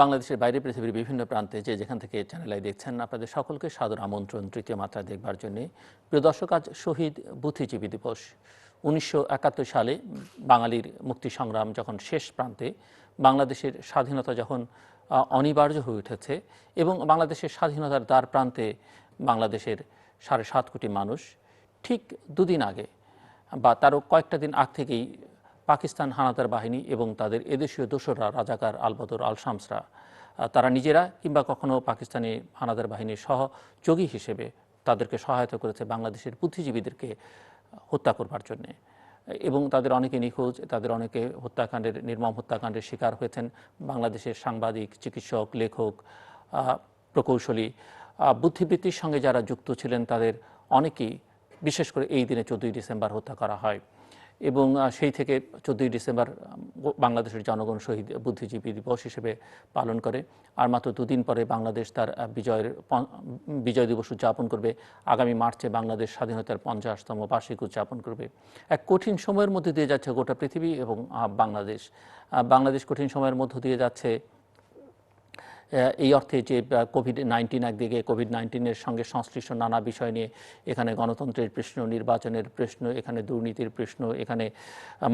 বাংলাদেশের বাইরে পৃথিবীর বিভিন্ন প্রান্তে যে যেখান থেকে চ্যানেল আই দেখছেন, আপনাদের সকলকে সাদর আমন্ত্রণ তৃতীয় মাত্রা দেখবার জন্য। প্রিয় দর্শক, আজ শহীদ বুদ্ধিজীবী দিবস। 1971 সালে বাঙালির মুক্তি সংগ্রাম যখন শেষ প্রান্তে, বাংলাদেশের স্বাধীনতা যখন অনিবার্য হয়ে উঠেছে এবং বাংলাদেশের স্বাধীনতার দ্বার প্রান্তে বাংলাদেশের 7.5 কোটি মানুষ, ঠিক দুদিন আগে বা তারও কয়েকটা দিন আগ থেকেই পাকিস্তান হানাদার বাহিনী এবং তাদের এদেশীয় দোসররা, রাজাকার, আলবদর, আল শামসরা, তারা নিজেরা কিংবা কখনো পাকিস্তানি হানাদার বাহিনীর সহযোগী হিসেবে তাদেরকে সহায়তা করেছে বাংলাদেশের বুদ্ধিজীবীদেরকে হত্যা করবার জন্যে। এবং তাদের অনেকে নিখোঁজ, তাদের অনেকে হত্যাকাণ্ডের, নির্মম হত্যাকাণ্ডের শিকার হয়েছেন। বাংলাদেশের সাংবাদিক, চিকিৎসক, লেখক, প্রকৌশলী, বুদ্ধিবৃত্তির সঙ্গে যারা যুক্ত ছিলেন তাদের অনেকেই বিশেষ করে এই দিনে 14ই ডিসেম্বর হত্যা করা হয়। এবং সেই থেকে 14ই ডিসেম্বর বাংলাদেশের জনগণ শহীদ বুদ্ধিজীবী দিবস হিসেবে পালন করে। আর মাত্র দুদিন পরে বাংলাদেশ তার বিজয় দিবস উদযাপন করবে। আগামী মার্চে বাংলাদেশ স্বাধীনতার 50তম বার্ষিক উদযাপন করবে। এক কঠিন সময়ের মধ্যে দিয়ে যাচ্ছে গোটা পৃথিবী এবং বাংলাদেশ কঠিন সময়ের মধ্য দিয়ে যাচ্ছে এই অর্থে যে কোভিড-19 একদিকে, কোভিড-19-এর সঙ্গে সংশ্লিষ্ট নানা বিষয় নিয়ে এখানে গণতন্ত্রের প্রশ্ন, নির্বাচনের প্রশ্ন, এখানে দুর্নীতির প্রশ্ন, এখানে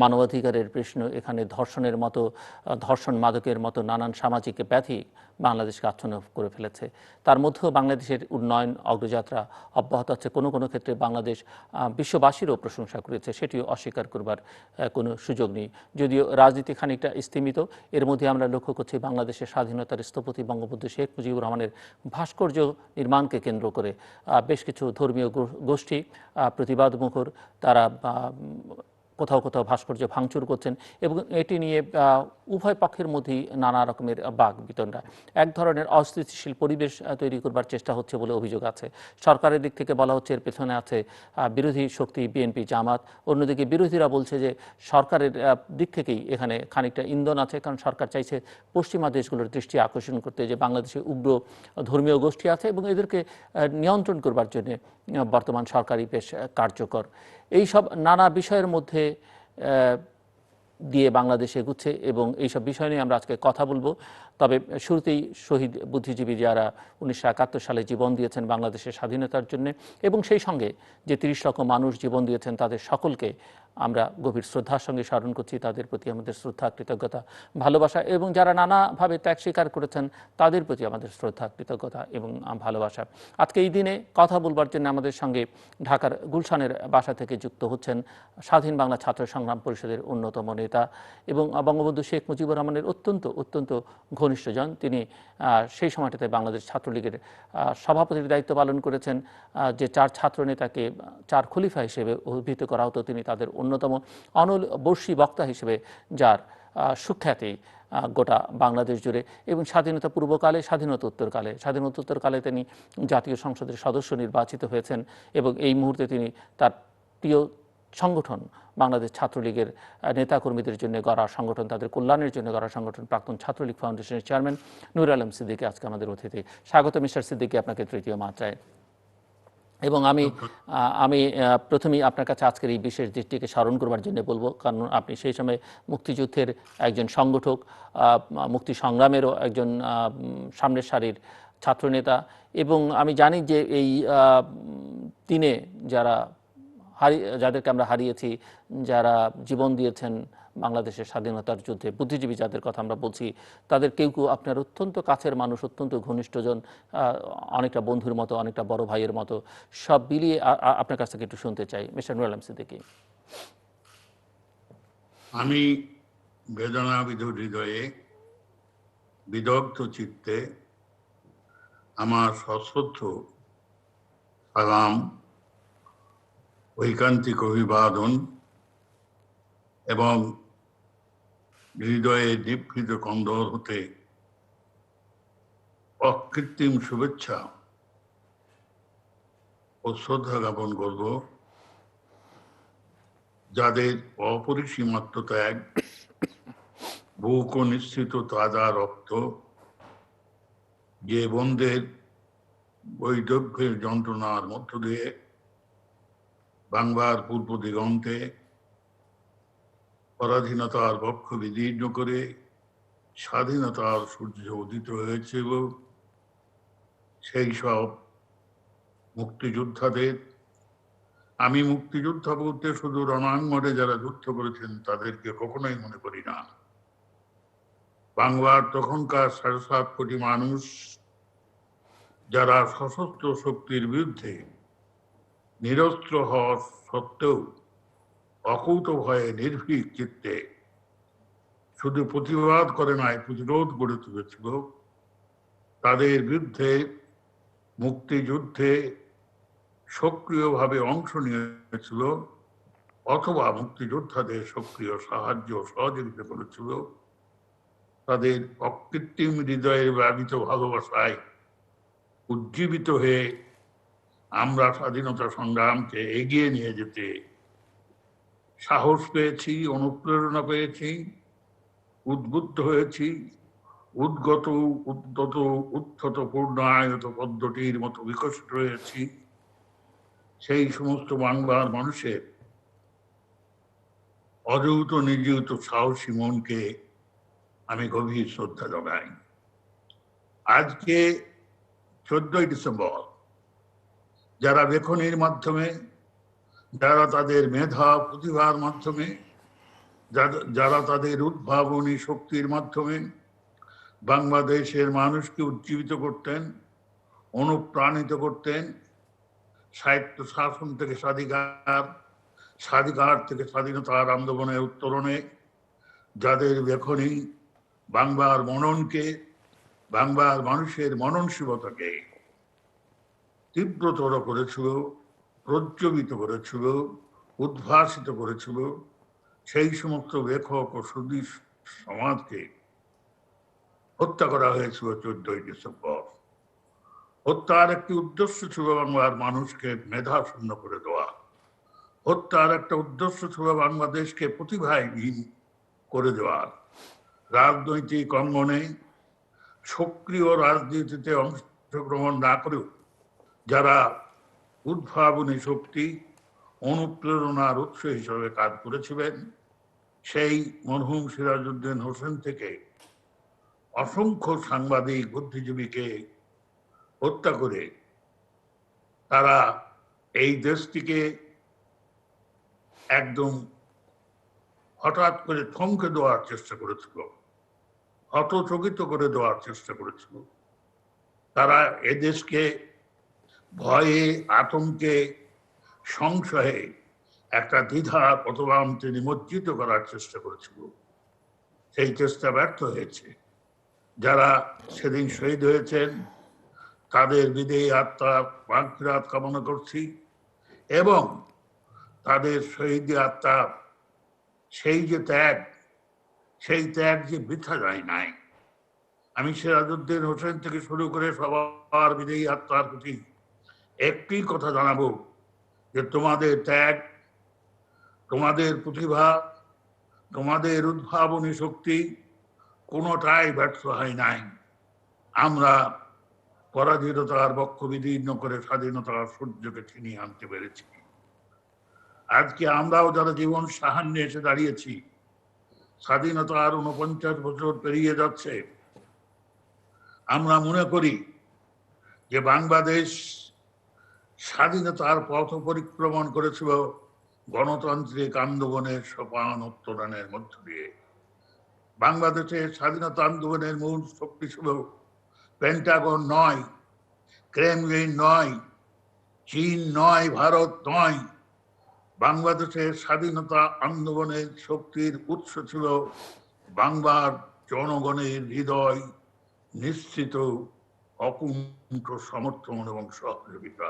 মানবাধিকারের প্রশ্ন, এখানে ধর্ষণের মতো, ধর্ষণ মাদকের মতো নানান সামাজিক ব্যাধি বাংলাদেশকে আচ্ছন্ন করে ফেলেছে। তার মধ্যেও বাংলাদেশের উন্নয়ন অগ্রযাত্রা অব্যাহত আছে। কোনো কোনো ক্ষেত্রে বাংলাদেশ বিশ্ববাসীরও প্রশংসা করেছে, সেটিও অস্বীকার করবার কোনো সুযোগ নেই। যদিও রাজনীতি খানিকটা স্থিমিত, এর মধ্যে আমরা লক্ষ্য করছি বাংলাদেশের স্বাধীনতার স্থপতি বঙ্গবন্ধু শেখ মুজিবুর রহমানের ভাস্কর্য নির্মাণকে কেন্দ্র করে বেশ কিছু ধর্মীয় গোষ্ঠী প্রতিবাদমুখর, তারা কোথাও কোথাও ভাস্কর্য ভাঙচুর করছেন এবং এটি নিয়ে উভয় পক্ষের মধ্যেই নানা রকমের বাক বিতণ্ডা, এক ধরনের অস্থিতিশীল পরিবেশ তৈরি করবার চেষ্টা হচ্ছে বলে অভিযোগ আছে। সরকারের দিক থেকে বলা হচ্ছে এর পেছনে আছে বিরোধী শক্তি বিএনপি, জামাত। অন্যদিকে বিরোধীরা বলছে যে সরকারের দিক থেকেই এখানে খানিকটা ইন্ধন আছে, কারণ সরকার চাইছে পশ্চিমা দেশগুলোর দৃষ্টি আকর্ষণ করতে যে বাংলাদেশে উগ্র ধর্মীয় গোষ্ঠী আছে এবং এদেরকে নিয়ন্ত্রণ করবার জন্য বর্তমান সরকারই বেশ কার্যকর। এই সব নানা বিষয়ের মধ্যে দিয়ে বাংলাদেশ এগুচ্ছে এবং এইসব বিষয় নিয়ে আমরা আজকে কথা বলবো। তবে শুরুতেই শহীদ বুদ্ধিজীবী যারা 1971 সালে জীবন দিয়েছেন বাংলাদেশের স্বাধীনতার জন্য এবং সেই সঙ্গে যে 30 লক্ষ মানুষ জীবন দিয়েছেন তাদের সকলকে আমরা গভীর শ্রদ্ধার সঙ্গে স্মরণ করছি। তাদের প্রতি আমাদের শ্রদ্ধা, কৃতজ্ঞতা, ভালোবাসা এবং যারা নানাভাবে ত্যাগ স্বীকার করেছেন তাদের প্রতি আমাদের শ্রদ্ধা, কৃতজ্ঞতা এবং ভালোবাসা। আজকে এই দিনে কথা বলবার জন্য আমাদের সঙ্গে ঢাকার গুলশানের বাসা থেকে যুক্ত হচ্ছেন স্বাধীন বাংলা ছাত্র সংগ্রাম পরিষদের অন্যতম নেতা এবং বঙ্গবন্ধু শেখ মুজিবুর রহমানের অত্যন্ত ঘনিষ্ঠজন। তিনি সেই সময়টাতে বাংলাদেশ ছাত্রলীগের সভাপতির দায়িত্ব পালন করেছেন। যে 4 ছাত্র নেতাকে 4 খলিফা হিসেবে অভিহিত করা হতো, তিনি তাদের অন্যতম অনল বর্ষী বক্তা হিসেবে, যার সুখ্যাতি গোটা বাংলাদেশ জুড়ে। এবং স্বাধীনতা পূর্বকালে, স্বাধীনতা উত্তরকালে তিনি জাতীয় সংসদের সদস্য নির্বাচিত হয়েছেন এবং এই মুহূর্তে তিনি তার প্রিয় সংগঠন বাংলাদেশ ছাত্রলীগের নেতাকর্মীদের জন্য গড়া সংগঠন, তাদের কল্যাণের জন্য গড়া সংগঠন প্রক্তন ছাত্রলীগ ফাউন্ডেশনের চেয়ারম্যান নূর আলম সিদ্দিকী আজকে আমাদের অতিথি। স্বাগত মিস্টার সিদ্দিকী আপনাকে তৃতীয় মাত্রায়। এবং আমি প্রথমেই আপনার কাছে আজকের এই বিশেষ দিনটিকে স্মরণ করবার জন্য বলবো, কারণ আপনি সেই সময় মুক্তিযুদ্ধের একজন সংগঠক, মুক্তি সংগ্রামেরও একজন সামনের সারির ছাত্রনেতা। এবং আমি জানি যে এই দিনে যাদেরকে আমরা হারিয়েছি, যারা জীবন দিয়েছেন বাংলাদেশের স্বাধীনতার যুদ্ধে, বুদ্ধিজীবী যাদের কথা আমরা বলছি, তাদের কেউ কেউ আপনার অত্যন্ত কাছের মানুষ, অত্যন্ত ঘনিষ্ঠজন, অনেকটা বন্ধুর মতো, অনেকটা বড় ভাইয়ের মতো। সব মিলিয়ে আপনার কাছ থেকে একটু শুনতে চাই মিস্টার নূর আলম সিদ্দিকী। আমি বেদনাবিধুর হৃদয়ে, বিদগ্ধ চিত্তে আমার সশ্রদ্ধ সালাম, ঐকান্তিক অভিবাদন এবং হৃদয়ে দীপ্তিত কন্দর হতে অকৃত্রিম শুভেচ্ছা ও শ্রদ্ধা জ্ঞাপন করব যাদের অপরিসীম আত্মত্যাগ, বুক নিশ্চিত তাজা রক্ত, যে বন্দের বৈদগ্ধ্যের যন্ত্রণার মধ্য দিয়ে বাংলার পূর্ব দিগন্তে পরাধীনতার বক্ষ বিদীর্ণ করে স্বাধীনতার সূর্য উদিত হয়েছিল সেই সব মুক্তিযোদ্ধাদের। আমি মুক্তিযোদ্ধা বলতে শুধু রণাঙ্গনে যারা যুদ্ধ করেছেন তাদেরকে কখনোই মনে করি না। বাংলার তখনকার ৭.৫ কোটি মানুষ যারা সশস্ত্র শক্তির বিরুদ্ধে নিরস্ত্র হওয়া সত্ত্বেও অকুত ভয়ে নির্ভীক চিত্তে শুধু প্রতিবাদ করে নাই, প্রতিরোধ গড়ে তুলেছিল, তাদের বিরুদ্ধে মুক্তিযুদ্ধে সক্রিয়ভাবে অংশ নিয়েছিল অথবা মুক্তিযোদ্ধাদের সক্রিয় সাহায্য সহযোগিতা করেছিল, তাদের অকৃত্রিম হৃদয়ের ব্যাবিত ভালোবাসায় উজ্জীবিত হয়ে আমরা স্বাধীনতা সংগ্রামকে এগিয়ে নিয়ে যেতে সাহস পেয়েছি, অনুপ্রেরণা পেয়েছি, উদ্বুদ্ধ হয়েছি, উদ্গত উদ্যত উত্থত পূর্ণায়ত পদ্ধতির মতো বিকশিত হয়েছি। সেই সমস্ত বাংলার মানুষের অযৌত নিযুত সাহসী মনকে আমি গভীর শ্রদ্ধা জানাই। আজকে 14ই ডিসেম্বর যারা লেখনীর মাধ্যমে, যারা তাদের মেধা প্রতিভার মাধ্যমে, যারা তাদের উদ্ভাবনী শক্তির মাধ্যমে বাংলাদেশের মানুষকে উজ্জীবিত করতেন, অনুপ্রাণিত করতেন, সাহিত্য শাসন থেকে স্বাধিকার, স্বাধিকার থেকে স্বাধীনতার আন্দোলনের উত্তরণে যাদের লেখনী বাংলার মননকে, বাংলার মানুষের মননশীলতাকে তীব্রতর করেছিল, প্রজ্বলিত করেছিল, উদ্ভাসিত করেছিল, সেই সমস্ত লেখক ও সুধী সমাজকে হত্যা করা হয়েছিল 14ই ডিসেম্বর। হত্যার একটি উদ্দেশ্য ছিল বাংলার মানুষকে মেধা শূন্য করে দেওয়া। হত্যার একটা উদ্দেশ্য ছিল বাংলাদেশকে প্রতিভাহীন করে দেওয়া। রাজনৈতিক অঙ্গনে সক্রিয় রাজনীতিতে অংশগ্রহণ না করেও যারা উদ্ভাবনী শক্তি, অনুপ্রেরণার উৎস হিসেবে কাজ করেছিলেন, সেই মরহুম সিরাজউদ্দিন হোসেন থেকে অসংখ্য সাংবাদিক, বুদ্ধিজীবীকে হত্যা করে তারা এই দেশটিকে একদম হঠাৎ করে থমকে দেওয়ার চেষ্টা করেছিল, হতচকিত করে দেওয়ার চেষ্টা করেছিল। তারা এদেশকে ভয়ে, আতঙ্কে, সংশয়ে একটা দ্বিধা পথবান্তে নিমজ্জিত করার চেষ্টা করেছিল। সেই চেষ্টা ব্যর্থ হয়েছে। যারা সেদিন শহীদ হয়েছেন তাদের বিদেহী আত্মা মাগফিরাত কামনা করছি এবং তাদের শহীদ আত্মা সেই যে ত্যাগ, সেই ত্যাগ যে বৃথা যায় নাই। আমি সিরাজউদ্দিন হোসেন থেকে শুরু করে সবার বিদেহী আত্মার প্রতি একটি কথা জানাবো যে তোমাদের ত্যাগ, তোমাদের প্রতিভা, তোমাদের উদ্ভাবনী শক্তি কোনোটাই ব্যর্থ হয় নাই। আমরা পরাধীনতার বক্ষ বিদীর্ণ করে স্বাধীনতার সূর্যকে ছিনিয়ে আনতে পেরেছি। আজকে আমরাও যারা জীবন সাহান্যে এসে দাঁড়িয়েছি, স্বাধীনতার 49 বছর পেরিয়ে যাচ্ছে, আমরা মনে করি যে বাংলাদেশ স্বাধীনতার পথ পরিক্রমণ করেছিল গণতান্ত্রিক আন্দোলনের সোপান উত্তরণের মধ্য দিয়ে। বাংলাদেশের স্বাধীনতা আন্দোলনের মূল শক্তি ছিল পেন্টাগন নয়, ক্রেমলিন নয়, চীন নয়, ভারত নয়। বাংলাদেশের স্বাধীনতা আন্দোলনের শক্তির উৎস ছিল বাংলার জনগণের হৃদয় নিশ্চিত অকুণ্ঠ সমর্থন এবং সহযোগিতা।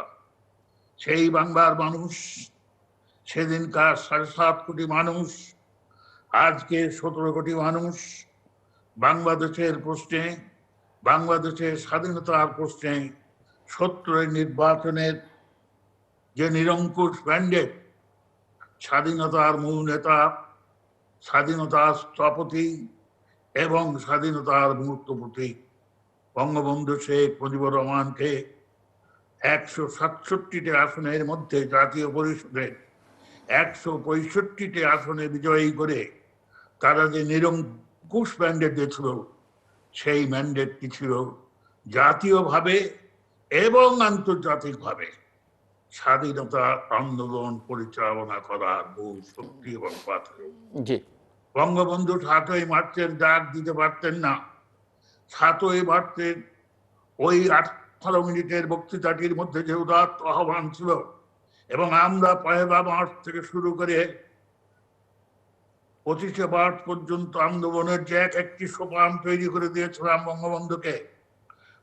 সেই বাংলার মানুষ, সেদিনকার ৭.৫ কোটি মানুষ, আজকে ১৭ কোটি মানুষ বাংলাদেশের প্রশ্নে, বাংলাদেশের স্বাধীনতার প্রশ্নে ৭০ নির্বাচনের যে নিরঙ্কুশ ম্যান্ডেট, স্বাধীনতার মূল নেতা, স্বাধীনতার স্থপতি এবং স্বাধীনতার মূর্ত প্রতীক বঙ্গবন্ধু শেখ মুজিবুর রহমানকে ১৬৭টি আসনের মধ্যে জাতীয় পরিষদে ১৬৫টি আসনে বিজয়ী করে তারা যে নিরঙ্কুশ নিরঙ্কুশ ম্যান্ডেট দিয়েছিল, সেই ম্যান্ডেটটি ছিল জাতীয়ভাবে এবং আন্তর্জাতিকভাবে স্বাধীনতা আন্দোলন পরিচালনা করার মূল শক্তি এবং পাথর। জি, বঙ্গবন্ধু ৭ই মার্চের ডাক দিতে পারতেন না। ৭ই মার্চের ওই 18 মিনিটের বক্তৃতাটির মধ্যে যে উদাত্ত আহ্বান ছিল, এবং আমরা ১লা মার্চ থেকে শুরু করে ২৫শে মার্চ পর্যন্ত আন্দোলনের যে একটি সোপান তৈরি করে দিয়েছিলাম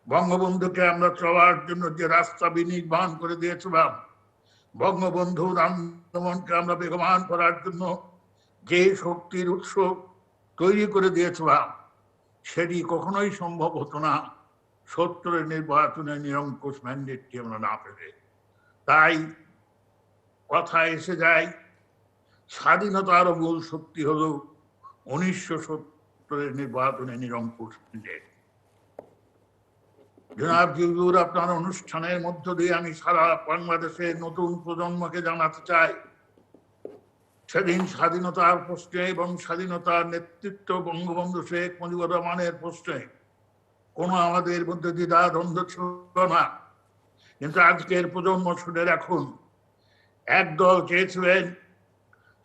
বঙ্গবন্ধুকে আমরা চলার জন্য যে রাস্তা বিনির্মাণ করে দিয়েছিলাম, বঙ্গবন্ধুর আন্দোলনকে আমরা বেগবান করার জন্য যে শক্তির উৎস তৈরি করে দিয়েছিলাম, সেটি কখনোই সম্ভব হতো না ৭০-এর নির্বাচনে নিরঙ্কুশ ম্যান্ডেটটি আমরা না পেলে। তাই কথা এসে যায়, স্বাধীনতার মূল শক্তি হল ১৯৭০-এর নির্বাচনে নিরঙ্কুশ ম্যান্ডেট। জনাব জিল্লুর, আপনার অনুষ্ঠানের মধ্য দিয়ে আমি সারা বাংলাদেশের নতুন প্রজন্মকে জানাতে চাই, সেদিন স্বাধীনতার প্রশ্নে এবং স্বাধীনতার নেতৃত্ব বঙ্গবন্ধু শেখ মুজিবুর রহমানের প্রশ্নে কোনো আমাদের মধ্যে দ্বিধা দ্বন্দ্ব ছিল না। কিন্তু আজকের প্রজন্ম শুনে রাখুন, একদল চেয়েছিলেন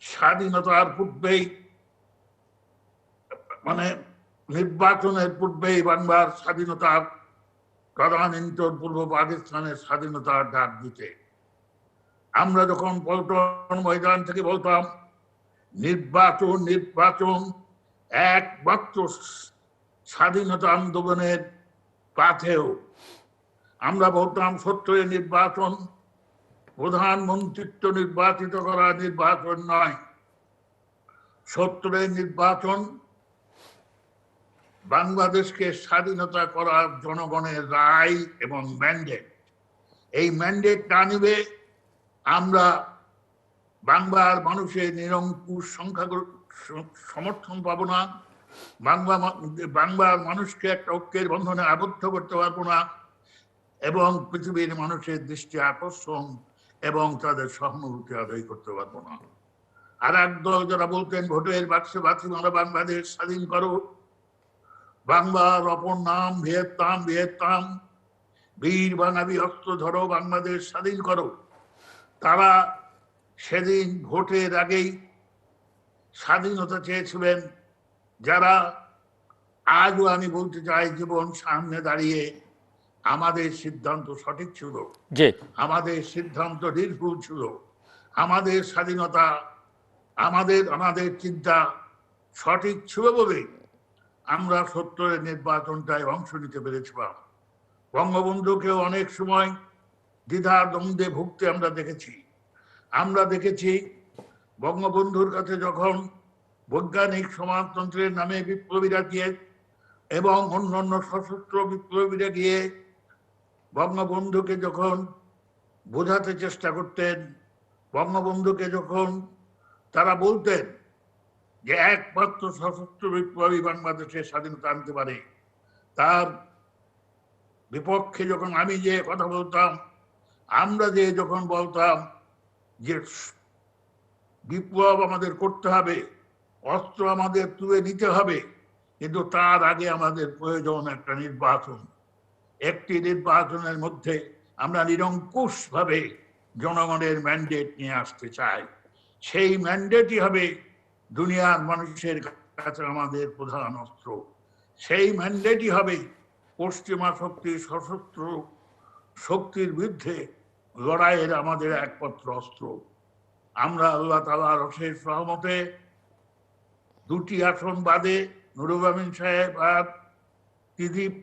স্বাধীনতার পূর্বেই, মানে নির্বাচনের পূর্বেই বাংলার স্বাধীনতার তদানীন্তন পূর্ব পাকিস্তানের স্বাধীনতার ডাক দিতে। আমরা যখন পল্টন ময়দান থেকে বলতাম নির্বাচন নির্বাচন, একমাত্র স্বাধীনতা আন্দোলনের পাথেও আমরা বলতাম ৭০-এর নির্বাচন প্রধানমন্ত্রিত্ব নির্বাচিত করা নির্বাচন নয়, ৭০-এর নির্বাচন বাংলাদেশকে স্বাধীনতা করার জনগণের রায় এবং ম্যান্ডেট। এই ম্যান্ডেট না নিবে আমরা বাংলার মানুষের নিরঙ্কুশ সংখ্যাগরিষ্ঠ সমর্থন পাবো না, বাংলার মানুষকে একটা ঐক্যের বন্ধনে আবদ্ধ করতে পারবো না, এবং পৃথিবীর মানুষের দৃষ্টি আকর্ষণ এবং তাদের সহানুভূতি আদায় করতে পারবো না। আর একদল যারা বলতেন ভোটের বাক্সে বাতি মারা বাংলাদেশ স্বাধীন করো, বাংলার অপর নাম ভিয়েতনাম, ভিয়েতনাম, বীর বাঙালি অস্ত্র ধরো, বাংলাদেশ স্বাধীন করো, তারা সেদিন ভোটের আগেই স্বাধীনতা চেয়েছিলেন। যারা আজও আমি বলতে চাই, জীবন সামনে দাঁড়িয়ে আমাদের সিদ্ধান্ত সঠিক ছিল, আমাদের সিদ্ধান্ত নির্ভুল ছিল, আমাদের স্বাধীনতা, আমাদের চিন্তা সঠিক ছিল বলে আমরা ৭০-এর নির্বাচনটায় অংশ নিতে পেরেছিলাম। বঙ্গবন্ধুকেও অনেক সময় দ্বিধা দ্বন্দ্বে ভুগতে আমরা দেখেছি। বঙ্গবন্ধুর কাছে যখন বৈজ্ঞানিক সমাজতন্ত্রের নামে বিপ্লবীরা গিয়ে এবং অন্যান্য সশস্ত্র বিপ্লবীরা গিয়ে বঙ্গবন্ধুকে যখন বোঝাতে চেষ্টা করতেন, বঙ্গবন্ধুকে যখন তারা বলতেন যে একমাত্র সশস্ত্র বিপ্লবী বাংলাদেশের স্বাধীনতা আনতে পারে, তার বিপক্ষে যখন আমি যে কথা বলতাম, আমরা যে যখন বলতাম যে বিপ্লব আমাদের করতে হবে, অস্ত্র আমাদের তুলে নিতে হবে, কিন্তু তার আগে আমাদের প্রয়োজন একটা নির্বাচন। একটি নির্বাচনের মধ্যে আমরা নিরঙ্কুশ ভাবে জনগণের ম্যান্ডেট নিয়ে আসতে চাই। সেই ম্যান্ডেটই হবে দুনিয়ার মানুষের কাছে আমাদের প্রধান অস্ত্র। সেই ম্যান্ডেটই হবে পশ্চিমা শক্তির সশস্ত্র শক্তির বিরুদ্ধে লড়াইয়ের আমাদের একমাত্র অস্ত্র। আমরা আল্লাহ তাআলার অশেষ রহমতে 2টি আসন বাদে নুরুল আমিন সাহেব আর ত্রিদীপ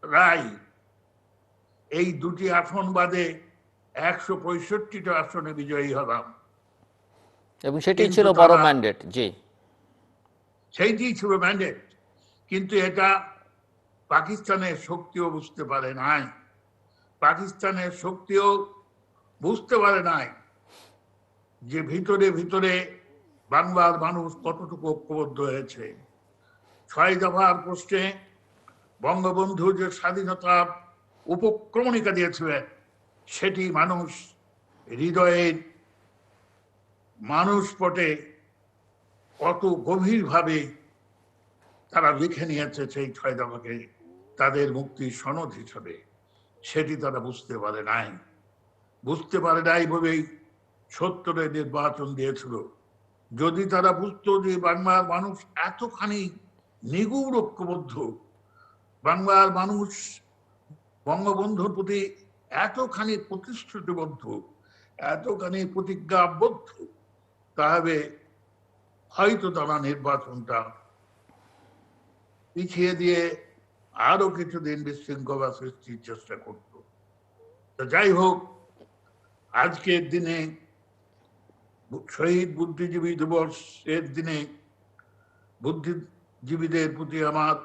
রায়, এই 2টি আসন বাদে 165টা আসনে বিজয়ী হলাম, এবং সেটাই ছিল বড় ম্যান্ডেট। জি, সেইটাই ছিল ম্যান্ডেট। কিন্তু এটা পাকিস্তানের শক্তিও বুঝতে পারে নাই, পাকিস্তানের শক্তিও বুঝতে পারে নাই যে ভিতরে ভিতরে বাংলার মানুষ কতটুকু ঐক্যবদ্ধ হয়েছে। 6 দফার প্রশ্নে বঙ্গবন্ধু যে স্বাধীনতার উপক্রমণিকা দিয়েছিলেন, সেটি মানুষ হৃদয়ের মানুষ পটে কত গভীরভাবে তারা লিখে নিয়েছে সেই 6 দফাকে তাদের মুক্তির সনদ হিসেবে, সেটি তারা বুঝতে পারে নাই বলেই 70-এ নির্বাচন দিয়েছিল। যদি তারা বুঝতো যে বাংলার মানুষ এতখানি নিগুড় ঐক্যবদ্ধ, বাংলার মানুষ বঙ্গবন্ধুর প্রতি এতখানি প্রতিশ্রুতিবদ্ধ, এতখানি প্রতিজ্ঞাবদ্ধ, তাহলে হয়তো তারা নির্বাচনটা পিছিয়ে দিয়ে আরো কিছুদিন বিশৃঙ্খলা সৃষ্টির চেষ্টা করত। তো যাই হোক, আজকের দিনে শহীদ বুদ্ধিজীবী দিবস এর দিনে বুদ্ধিজীবীদের প্রতি আমার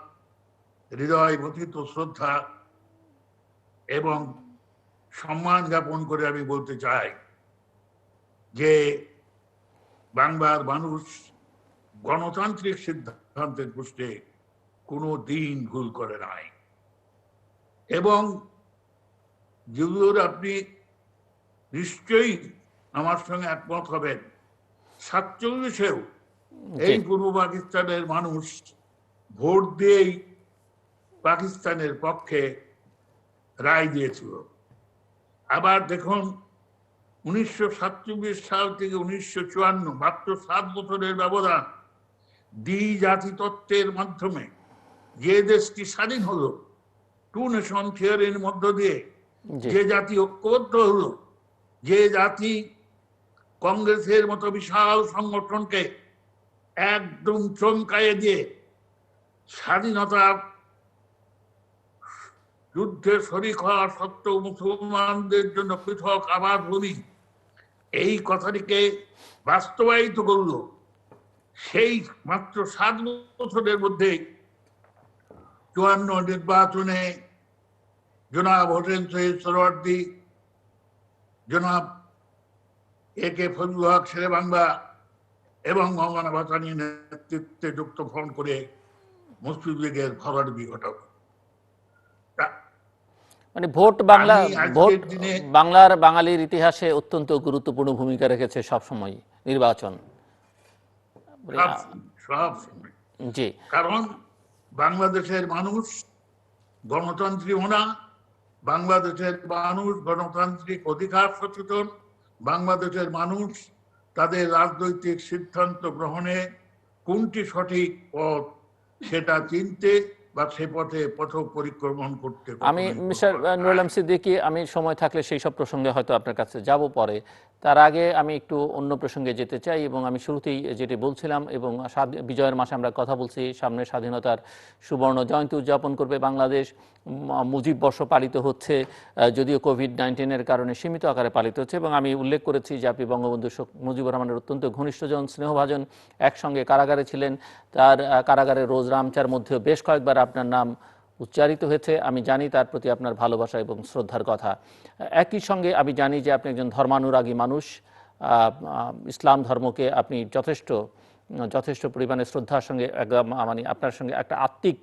হৃদয় গঠিত শ্রদ্ধা এবং সম্মান জ্ঞাপন করে আমি বলতে চাই যে বাংলার মানুষ গণতান্ত্রিক সিদ্ধান্তের পুষ্টে কোনো দিন ভুল করে নাই। এবং যেগুলোর আপনি নিশ্চয়ই আমার সঙ্গে একমত হবেন, 47-এও এই পূর্ব পাকিস্তানের মানুষ ভোট দিয়েই পাকিস্তানের পক্ষে রায় দিয়েছিল। আবার দেখুন, 1947 সাল থেকে 1954, মাত্র 7 বছরের ব্যবধান, দ্বিজাতি তত্ত্বের মাধ্যমে যে দেশটি স্বাধীন হলো, 2 নেশন থিওরির মধ্য দিয়ে যে জাতি ঐক্যবদ্ধ হলো, যে জাতি কংগ্রেসের মতো বিশাল সংগঠনকে একদম চমকায়ে দিয়ে স্বাধীনতা যুদ্ধে শরিক হওয়া সত্ত্বেও মুসলমানদের জন্য পৃথক আবাদ ভূমি, এই কথাটিকে বাস্তবায়িত করলো, সেই মাত্র 7 বছরের মধ্যে 54 নির্বাচনে জনাব হোসেন শহীদ সোহরাওয়ার্দী, জনাব একে ফজলুল হক শেরেবাংলা এবং মৌলানা ভাসানীর নেতৃত্বে যুক্ত ফোন করে মুসলিম লীগের ভরাডুবি ঘটাব। মানে ভোট বাংলার বাঙালির ইতিহাসে অত্যন্ত গুরুত্বপূর্ণ ভূমিকা রেখেছে সবসময় নির্বাচন। সব জি, কারণ বাংলাদেশের মানুষ গণতন্ত্রী হোনা, বাংলাদেশের মানুষ গণতান্ত্রিক অধিকার সচেতন, বাংলাদেশের মানুষ তাদের রাজনৈতিক সিদ্ধান্ত গ্রহণে কোনটি সঠিক পথ সেটা চিনতে বা সে পথে পথ পরিক্রমণ করতে। আমি মিস্টার নুরুল আলম সিদ্দিকী, আমি সময় থাকলে সেই সব প্রসঙ্গে হয়তো আপনার কাছে যাব পরে। তার আগে আমি একটু অন্য প্রসঙ্গে যেতে চাই এবং আমি শুরুতেই যেটি বলছিলাম, এবং বিজয়ের মাসে আমরা কথা বলছি, সামনে স্বাধীনতার সুবর্ণ জয়ন্তী উদযাপন করবে বাংলাদেশ, মুজিব বর্ষ পালিত হচ্ছে, যদিও কোভিড-19-এর কারণে সীমিত আকারে পালিত হচ্ছে। এবং আমি উল্লেখ করেছি যে আপনি বঙ্গবন্ধু মুজিবুর রহমানের অত্যন্ত ঘনিষ্ঠজন, স্নেহভাজন, একসঙ্গে কারাগারে ছিলেন। তার কারাগারে রোজ রামচার মধ্যেও বেশ কয়েকবার আপনার নাম উচ্চারিত হয়েছে। আমি জানি তার প্রতি আপনার ভালোবাসা এবং শ্রদ্ধার কথা। একই সঙ্গে আমি জানি যে আপনি একজন ধর্মানুরাগী মানুষ, ইসলাম ধর্মকে আপনি যথেষ্ট পরিমাণে শ্রদ্ধার সঙ্গে একদম, মানে আপনার সঙ্গে একটা আত্মিক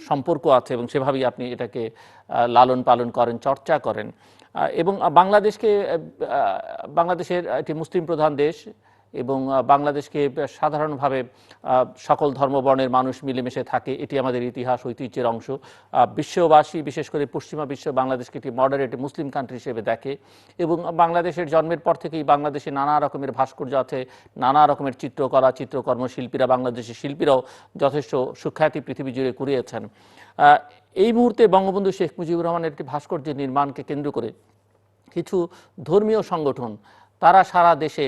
সম্পর্ক আছে এবং সেভাবেই আপনি এটাকে লালন পালন করেন, চর্চা করেন। এবং বাংলাদেশের একটি মুসলিম প্রধান দেশ এবং বাংলাদেশকে সাধারণভাবে সকল ধর্মবর্ণের মানুষ মিলেমিশে থাকে, এটি আমাদের ইতিহাস ঐতিহ্যের অংশ। বিশ্ববাসী, বিশেষ করে পশ্চিমা বিশ্ব, বাংলাদেশকে একটি মডারেট মুসলিম কান্ট্রি হিসেবে দেখে এবং বাংলাদেশের জন্মের পর থেকেই বাংলাদেশে নানা রকমের ভাস্কর্য আছে, নানা রকমের চিত্রকলা, চিত্রকর্ম শিল্পীরা, বাংলাদেশের শিল্পীরাও যথেষ্ট সুখ্যাতি পৃথিবী জুড়ে কুড়িয়েছেন। এই মুহূর্তে বঙ্গবন্ধু শেখ মুজিবুর রহমানের একটি ভাস্কর্য নির্মাণকে কেন্দ্র করে কিছু ধর্মীয় সংগঠন তারা সারা দেশে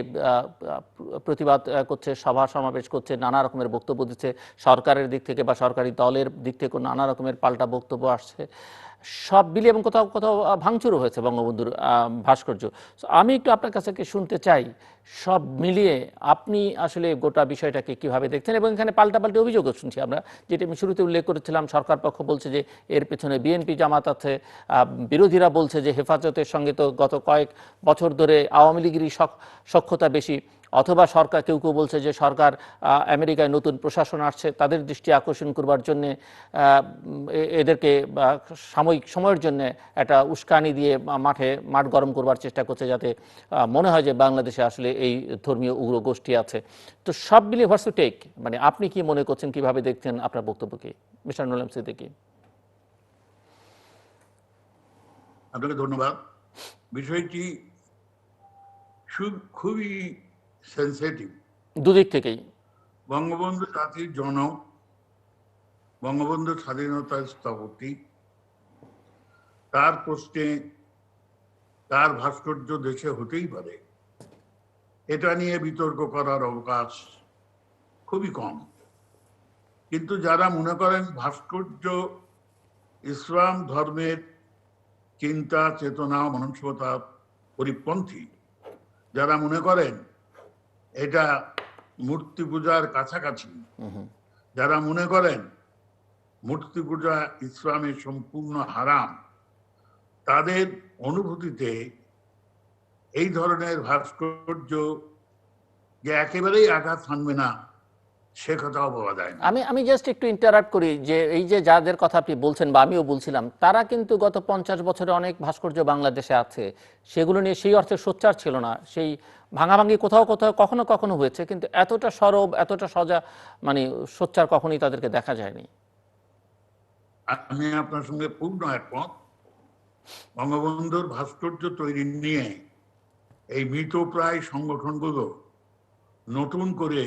প্রতিবাদ করছে, সভা সমাবেশ করছে, নানা রকমের বক্তব্য দিচ্ছে, সরকারের দিক থেকে বা সরকারি দলের দিক থেকে নানা রকমের পাল্টা বক্তব্য আসছে, সব মিলিয়ে, এবং কোথাও কোথাও ভাঙচুরও হয়েছে বঙ্গবন্ধুর ভাস্কর্য। আমি একটু আপনার কাছে শুনতে চাই, সব মিলিয়ে আপনি আসলে গোটা বিষয়টাকে কিভাবে দেখছেন। এবং এখানে পাল্টাপাল্টি অভিযোগও শুনছি আমরা, যেটি আমি শুরুতে উল্লেখ করেছিলাম। সরকার পক্ষ বলছে যে এর পেছনে বিএনপি জামাত আছে, বিরোধীরা বলছে যে হেফাজতের সঙ্গে তো গত কয়েক বছর ধরে আওয়ামী লীগেরই সখ্যতা বেশি। অথবা সরকার, কেউ কেউ বলছে যে সরকার আমেরিকায় নতুন প্রশাসন আসছে, তাদের দৃষ্টি আকর্ষণ করবার জন্য এদেরকে সাময়িক সময়ের জন্য একটা উস্কানি দিয়ে মাঠ গরম করবার চেষ্টা করছে, যাতে মনে হয় যে বাংলাদেশে আসলে এই ধর্মীয় উগ্র গোষ্ঠী আছে। তো সব মিলিয়ে হোয়াটস ইউ টেক, মানে আপনি কি মনে করছেন, কিভাবে দেখছেন আপনার বক্তব্যকে মিস্টার নুরুল আলম সিদ্দিকী? আপনাকে ধন্যবাদ। বিষয়টি খুবই সেন্সিটিভ দুদিক থেকেই। বঙ্গবন্ধু জাতির জনক, বঙ্গবন্ধু স্বাধীনতার স্থপতি, তার প্রশ্নে তার ভাস্কর্য দেশে হতেই পারে, এটা নিয়ে বিতর্ক করার অবকাশ খুবই কম। কিন্তু যারা মনে করেন ভাস্কর্য ইসলাম ধর্মের চিন্তা, চেতনা, মনস্বতার পরিপন্থী, যারা মনে করেন এটা মূর্তি পূজার কাছাকাছি, যারা মনে করেন মূর্তি পূজা ইসলামের সম্পূর্ণ হারাম, তাদের অনুভূতিতে এই ধরনের ভাস্কর্য যে একেবারেই আঘাত হানবে না, সে কথাও বলা যায় না। আমি জাস্ট একটু ইন্টারাপ্ট করি, যে এই যে যাদের কথা আপনি বলছেন বা আমিও বলছিলাম, তারা কিন্তু গত 50 বছরে অনেক ভাস্কর্য বাংলাদেশে আছে, সেগুলো নিয়ে সেই অর্থে সোচ্চার ছিল না। সেই ভাঙাভাঙি কোথাও কোথাও কখনো কখনো হয়েছে, কিন্তু এতটা সরব, এতটা সজা, মানে সোচ্চার কখনোই তাদেরকে দেখা যায়নি। আমি আপনার সঙ্গে পূর্ণ একমত। বঙ্গবন্ধুর ভাস্কর্য তৈরি নিয়ে এই মৃতপ্রায় সংগঠনগুলো নতুন করে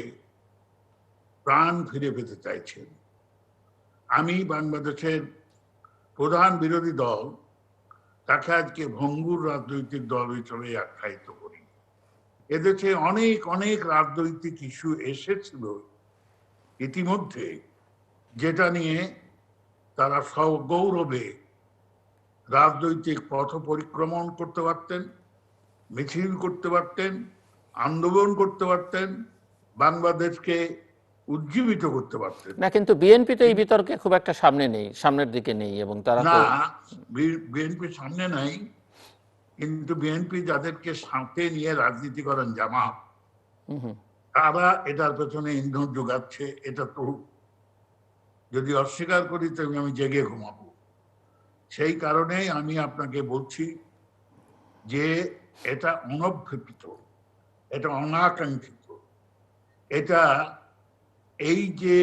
প্রাণ ফিরে পেতে চাইছেন। আমি বাংলাদেশের প্রধান বিরোধী দল, তাকে আজকে ভঙ্গুর রাজনৈতিক দল হিসেবে আখ্যায়িত করি। এদেশে অনেক অনেক রাজনৈতিক ইস্যু এসেছিল ইতিমধ্যে, যেটা নিয়ে তারা সগৌরবে রাজনৈতিক পথ পরিক্রমণ করতে পারতেন, মিছিল করতে পারতেন, আন্দোলন করতে পারতেন, বাংলাদেশকে উজ্জীবিত করতে পারতেন না, কিন্তু বিএনপি তো এই বিতর্কে খুব একটা সামনে নেই, সামনের দিকে নেই, এবং তারা না। তো বিএনপি সামনে নাই, কিন্তু বিএনপি যাদেরকে সাথে নিয়ে রাজনীতি করেন, জামাত, তারা এটার পেছনে ইন্ধন যোগাচ্ছে। এটা তো যদি অস্বীকার করি তবে আমি জেগে ঘুমাবো। সেই কারণেই আমি আপনাকে বলছি যে এটা অনভ্যুপিত, এটা অনাকাঙ্ক্ষিত। এটা এই যে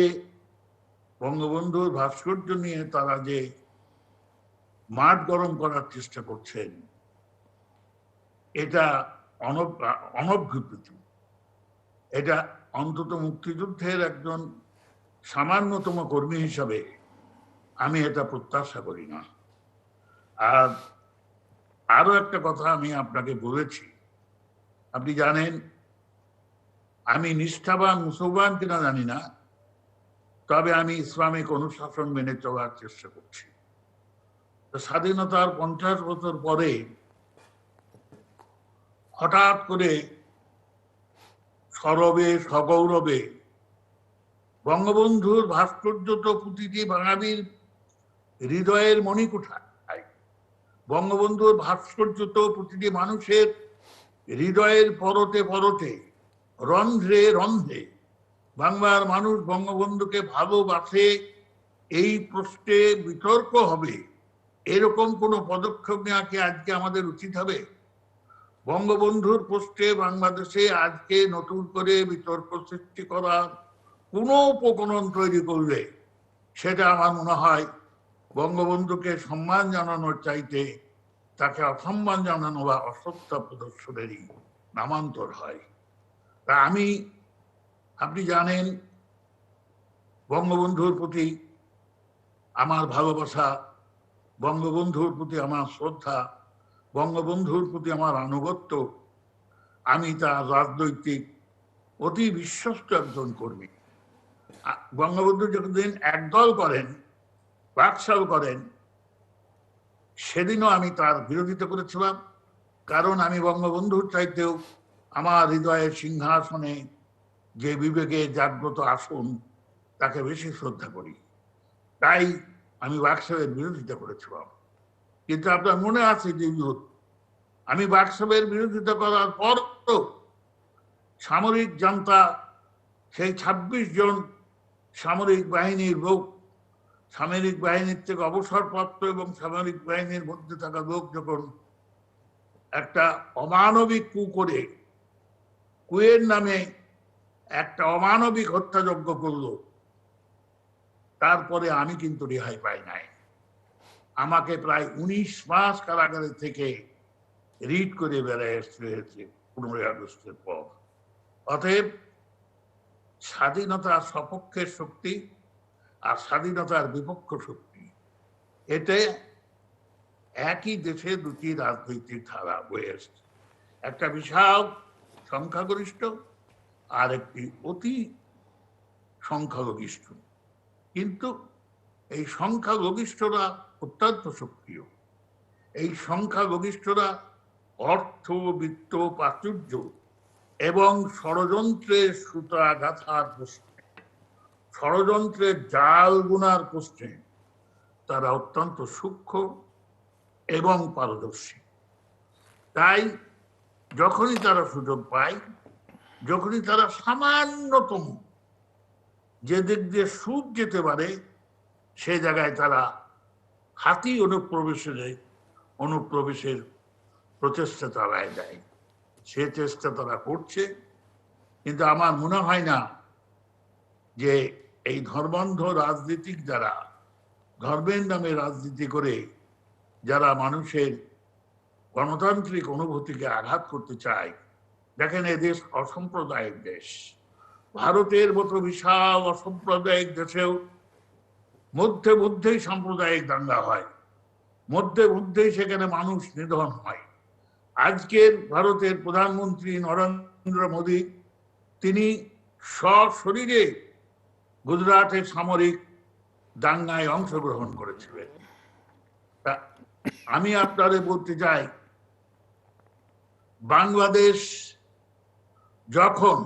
বঙ্গবন্ধুর ভাস্কর্য নিয়ে তারা যে মাঠ গরম করার চেষ্টা করছেন, এটা অনভ্যুপিত। এটা অন্তত মুক্তিযুদ্ধের একজন সামান্যতম কর্মী হিসাবে আমি এটা প্রত্যাশা করি না। আর আরো একটা কথা আমি আপনাকে বলেছি, আপনি জানেন আমি নিষ্ঠাবান মুসলমান কিনা জানি না, তবে আমি ইসলামিক অনুশাসন মেনে চলার চেষ্টা করছি। স্বাধীনতার 50 বছর পরে হঠাৎ করে সরবে সগৌরবে বঙ্গবন্ধুর ভাস্কর্য তো প্রতিটি বাঙালির হৃদয়ের মণিকুঠায়, বঙ্গবন্ধুর ভাস্কর্য তো প্রতিটি মানুষের হৃদয়ের পরতে পরতে, রন্ধ্রে রন্ধ্রে বাংলার মানুষ বঙ্গবন্ধুকে ভালোবাসে। এই প্রশ্নে বিতর্ক হবে, এরকম কোন পদক্ষেপ নেওয়া কি আজকে আমাদের উচিত হবে? বঙ্গবন্ধুর প্রশ্নে বাংলাদেশে আজকে নতুন করে বিতর্ক সৃষ্টি করার কোনো উপকরণ তৈরি করলে সেটা আমার মনে হয় বঙ্গবন্ধুকে সম্মান জানানোর চাইতে তাকে অসম্মান জানানো বা অশ্রদ্ধা প্রদর্শনেরই নামান্তর হয়। তা আপনি জানেন বঙ্গবন্ধুর প্রতি আমার ভালোবাসা, বঙ্গবন্ধুর প্রতি আমার শ্রদ্ধা, বঙ্গবন্ধুর প্রতি আমার আনুগত্য। আমি তার রাজনৈতিক অতি বিশ্বস্ত একজন কর্মী। বঙ্গবন্ধু যতদিন একদল করেন, বাকশাল করেন, সেদিনও আমি তার বিরোধিতা করেছিলাম, কারণ আমি বঙ্গবন্ধুর চাইতেও আমার হৃদয়ের সিংহাসনে যে বিবেকে জাগ্রত আসন, তাকে বেশি শ্রদ্ধা করি। তাই আমি বাকশালের বিরোধিতা করেছিলাম। কিন্তু আপনার মনে আছে যে আমি বাকশালের বিরোধিতা করার পর তো সামরিক জান্তা, সেই ২৬ জন সামরিক বাহিনীর লোক, সামরিক বাহিনীর থেকে অবসরপ্রাপ্ত এবং সামরিক বাহিনীর মধ্যে থাকা লোক যখন একটা অমানবিক কু করে, কুয়ের নামে একটা অমানবিক হত্যাযজ্ঞ করল, তারপরে আমি কিন্তু রেহাই পাই নাই। আমাকে প্রায় ১৯ মাস কারাগারে থেকে রিট করে বেড়ায় আসতে হয়েছে ১৫ই আগস্টের পর। অতএব স্বাধীনতার সপক্ষের শক্তি আর স্বাধীনতার বিপক্ষ শক্তি, এতে একই দেশে দুটি রাজনৈতিক ধারা বয়ে আসছে। একটা বিশাল সংখ্যাগরিষ্ঠ আর একটি অতি সংখ্যালঘিষ্ঠ। কিন্তু এই সংখ্যালঘিষ্ঠরা অত্যন্ত সক্রিয়। এই সংখ্যালঘিষ্ঠরা অর্থ, বিত্ত, প্রাচুর্য এবং ষড়যন্ত্রের সুতা গাঁথার প্রশ্নে, ষড়যন্ত্রের জাল বুনার প্রশ্নে তারা অত্যন্ত সূক্ষ্ম এবং পারদর্শী। তাই যখনই তারা সুযোগ পায়, যখনই তারা সামান্যতম যে দিক দিয়ে সুদ যেতে পারে, সে জায়গায় তারা হাতি অনুপ্রবেশের প্রচেষ্টা চালায় দেয়। সে চেষ্টা তারা করছে, কিন্তু আমার মনে হয় না যে এই ধর্মান্ধ রাজনীতিক যারা ধর্মের নামে রাজনীতি করে, যারা মানুষের গণতান্ত্রিক অনুভূতিকে আঘাত করতে চায়। দেখেন, এ দেশ অসাম্প্রদায়িক দেশ। ভারতের মতো বিশাল অসাম্প্রদায়িক দেশেও মধ্যে মধ্যেই সাম্প্রদায়িক দাঙ্গা হয়, মধ্যে মধ্যেই সেখানে মানুষ নিধন হয়। আজকের ভারতের প্রধানমন্ত্রী নরেন্দ্র মোদী, তিনি সশরীরে গুজরাটের সামরিক দাঙ্গায় অংশগ্রহণ করেছিলেন। তা আমি আপনাদের বলতে চাই, বাংলাদেশ যখন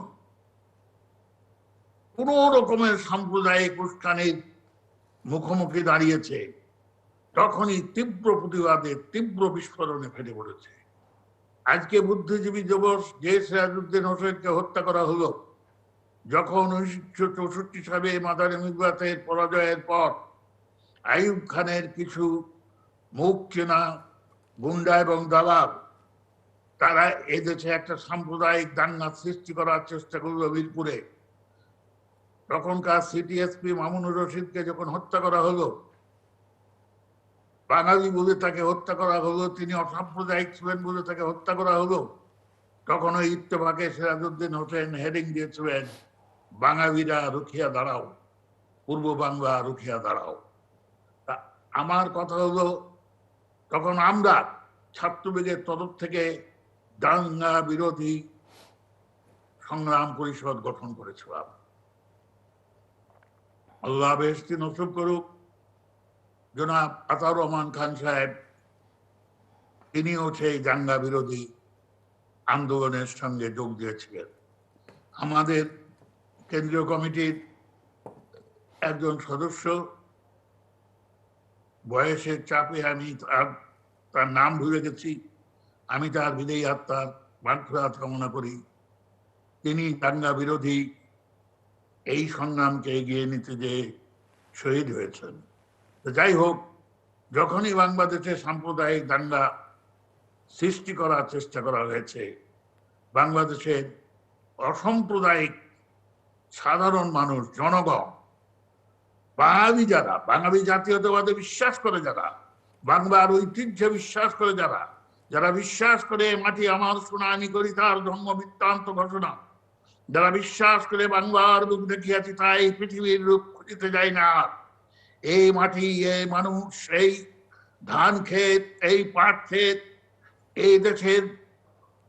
কোন রকমের সাম্প্রদায়িক উস্কানির মুখোমুখি দাঁড়িয়েছে, তখনই তীব্র প্রতিবাদে, তীব্র বিস্ফোরণে ফেটে পড়েছে। আজকে বুদ্ধিজীবী দিবস, যে সিরাজউদ্দিন হোসেনকে হত্যা করা হলো, যখন ১৯৬৪ সালে মাদারে মিরবাতের পরাজয়ের পর আইয়ুব খানের কিছু মুখ চেনা গুন্ডা এবং দালাল, তারা এদেশে একটা সাম্প্রদায়িক দাঙ্গা সৃষ্টি করার চেষ্টা করলো বীরপুরে। তখনকার সিটি এসপি মামুনুর রশিদকে যখন হত্যা করা হলো, বাঙালি বলে তাকে হত্যা করা হলো, তিনি অসাম্প্রদায়িক ছিলেন বলে তাকে হত্যা করা হলো, তখন ওই ইত্তেফাকে সিরাজউদ্দিন হোসেন হেডিং দিয়েছিলেন, বাঙালিরা রুখিয়া দাঁড়াও, পূর্ব বাংলা রুখিয়া দাঁড়াও। তা আমার কথা হলো, তখন আমরা ছাত্রলীগের তরফ থেকে দাঙ্গা বিরোধী সংগ্রাম পরিষদ গঠন করেছিলাম। আল্লাহ বেহেশতি নসিব করুক, জনাব আতাউর রহমান খান সাহেব, তিনিও সেই দাঙ্গা বিরোধী আন্দোলনের সঙ্গে যোগ দিয়েছিলেন। আমাদের কেন্দ্রীয় কমিটির একজন সদস্য, বয়সের চাপে আমি তার নাম ভুলে গেছি, আমি তার বিদেয়ী আত্মার মাগফিরাত কামনা করি। তিনি দাঙ্গা বিরোধী এই সংগ্রামকে এগিয়ে নিতে যে শহীদ হয়েছেন। তো যাই হোক, যখনই বাংলাদেশে সাম্প্রদায়িক দাঙ্গা সৃষ্টি করার চেষ্টা করা হয়েছে, বাংলাদেশের অসাম্প্রদায়িক সাধারণ মানুষ, জনগণ, বাঙালি যারা, বাঙালি জাতীয়তাবাদে বিশ্বাস করে যারা, বাংলার ঐতিহ্যে বিশ্বাস করে যারা, যারা বিশ্বাস করে মাটি আমার সোনা আমি করি তার ধর্ম বৃত্তান্ত ঘোষণা, যারা বিশ্বাস করে বাংলার রূপ দেখিয়াছি তাই পৃথিবীর রূপ খুঁজিতে যায় না, এই মাটি, এই মানুষ, এই ধান ক্ষেত, এই পাট ক্ষেত, এই দেশের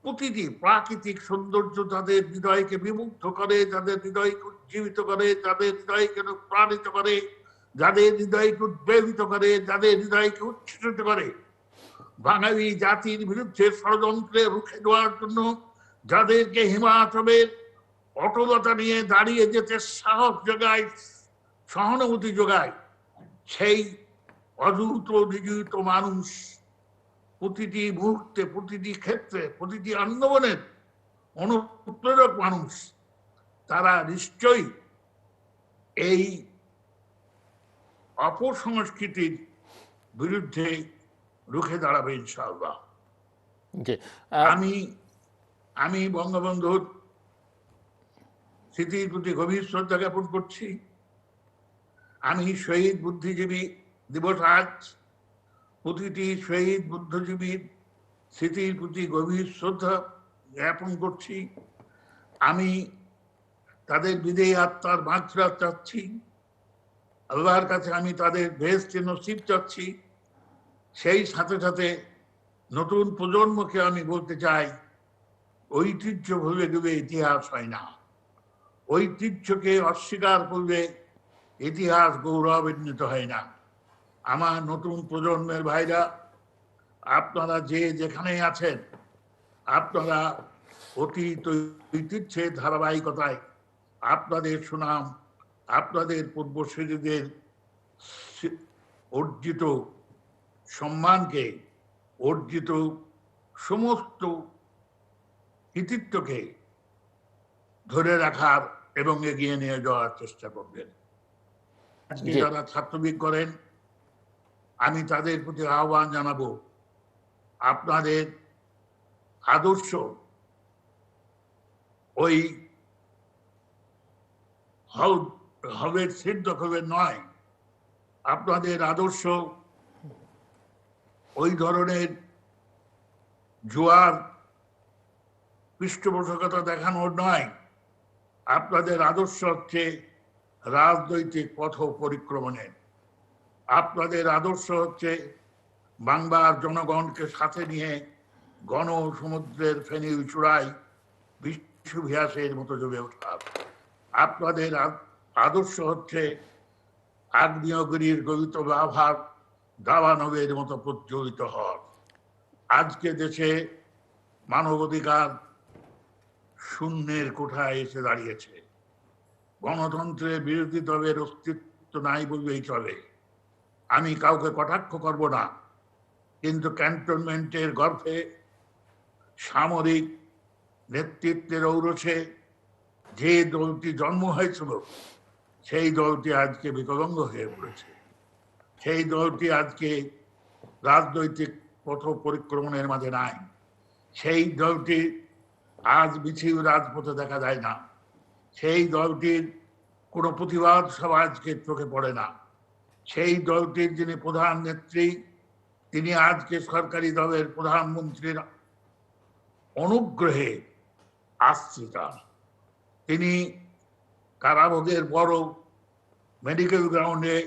প্রতিটি প্রাকৃতিক সৌন্দর্য যাদের হৃদয়কে বিমুগ্ধ করে, যাদের হৃদয়কে উজ্জীবিত করে, যাদের হৃদয়কে প্রাণিত করে, যাদের হৃদয়কে উদ্বেলিত করে, যাদের হৃদয়কে উচ্ছ্বসিত করে, বাঙালি জাতির বিরুদ্ধে ষড়যন্ত্রে রুখে দেওয়ার জন্য যাদেরকে হিমাচলের অটলতা নিয়ে দাঁড়িয়ে যেতে সাহস যোগায়, সহানুভূতি যোগায়, সেই অযুত নিযুত মানুষ প্রতিটি মুহূর্তে, প্রতিটি ক্ষেত্রে, প্রতিটি আন্দোলনের অনুপ্রেরক মানুষ, তারা নিশ্চয়ই এই অপসংস্কৃতির বিরুদ্ধে রুখে দাঁড়াবে ইনশাআল্লাহ। আমি আমি বঙ্গবন্ধুর স্মৃতির প্রতি গভীর শ্রদ্ধা জ্ঞাপন করছি। আমি শহীদ বুদ্ধিজীবী দিবস আজ প্রতিটি শহীদ বুদ্ধিজীবীর স্মৃতির প্রতি গভীর শ্রদ্ধা জ্ঞাপন করছি। আমি তাদের বিদেয়ী আত্মার মাগফিরাত চাচ্ছি। আল্লাহর কাছে আমি তাদের বেহেশতে নসিব চাচ্ছি। সেই সাথে সাথে নতুন প্রজন্মকে আমি বলতে চাই, ঐতিহ্য ভুলে গেলে ইতিহাস হয় না। ঐতিহ্যকে অস্বীকার করলে ইতিহাস গৌরবান্বিত হয় না। আমার নতুন প্রজন্মের ভাইরা, আপনারা যে যেখানে আছেন, আপনারা অতীত ঐতিহ্যের ধারাবাহিকতায় আপনাদের সুনাম, আপনাদের পূর্বসূরীদের অর্জিত সম্মানকে, অর্জিত সমস্ত কৃতিত্বকে ধরে রাখার এবং এগিয়ে নিয়ে যাওয়ার চেষ্টা করবেন। আজকে যারা ছাত্রলীগ করেন, আমি তাদের প্রতি আহ্বান জানাবো, আপনাদের আদর্শ ওই হবের সিদ্ধ হবের নয়। আপনাদের আদর্শ ওই ধরনের জোয়ার পৃষ্ঠপোষকতা দেখানোর নয়। আপনাদের আদর্শ হচ্ছে রাজনৈতিক পথ পরিক্রমণের। আপনাদের আদর্শ হচ্ছে বাংলার জনগণকে সাথে নিয়ে গণ সমুদ্রের ফেনী চূড়ায় বিশ্বভিয়াসের মতো জমে ওঠা। আপনাদের আদর্শ হচ্ছে আগ্নেয়গিরির গলিত লাভার দাবানবের মতো প্রজ্বলিত হওয়া। আজকে দেশে মানবাধিকার শূন্যের কোঠায় এসে দাঁড়িয়েছে। গণতন্ত্রের বিরোধী দলের অস্তিত্ব নাই বললেই চলে। আমি কাউকে কটাক্ষ করব না, কিন্তু ক্যান্টনমেন্টের গর্ভে সামরিক নেতৃত্বের ঔরসে যে দলটি জন্ম হয়েছিল, সেই দলটি আজকে বিকলাঙ্গ হয়ে পড়েছে। সেই দলটি আজকে রাজনৈতিক পথ পরিক্রমণের মাঝে নাই। সেই দলটি আজ মিছিল রাজপথে দেখা যায় না। সেই দলটির কোনো প্রতিবাদ সভা আজকে চোখে পড়ে না। সেই দলটির যিনি প্রধান নেত্রী, তিনি আজকে সরকারি দলের প্রধানমন্ত্রীর অনুগ্রহে আশ্রিতা। তিনি কারাভোগের বড় মেডিকেল গ্রাউন্ডে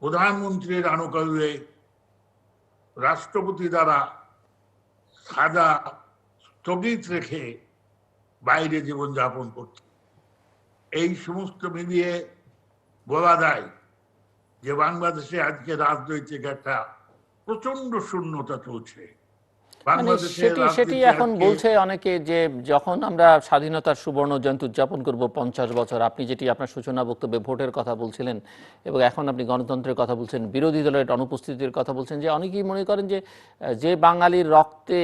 প্রধানমন্ত্রীর আনুকূল্যে রাষ্ট্রপতি দ্বারা সাজা স্থগিত রেখে বাইরে জীবনযাপন করছে। এই সমস্ত মিলিয়ে বলা যায় যে বাংলাদেশে আজকে রাজনৈতিক একটা প্রচন্ড শূন্যতা চলছে। সেটি এখন বলছে অনেকে যে যখন আমরা স্বাধীনতার সুবর্ণ জয়ন্তী উদযাপন করব 50 বছর, আপনি যেটি আপনার সূচনা বক্তব্যে ভোটের কথা বলছিলেন এবং এখন আপনি গণতন্ত্রের কথা বলছেন, বিরোধী দলের অনুপস্থিতির কথা বলছেন, যে অনেকেই মনে করেন যে বাঙালির রক্তে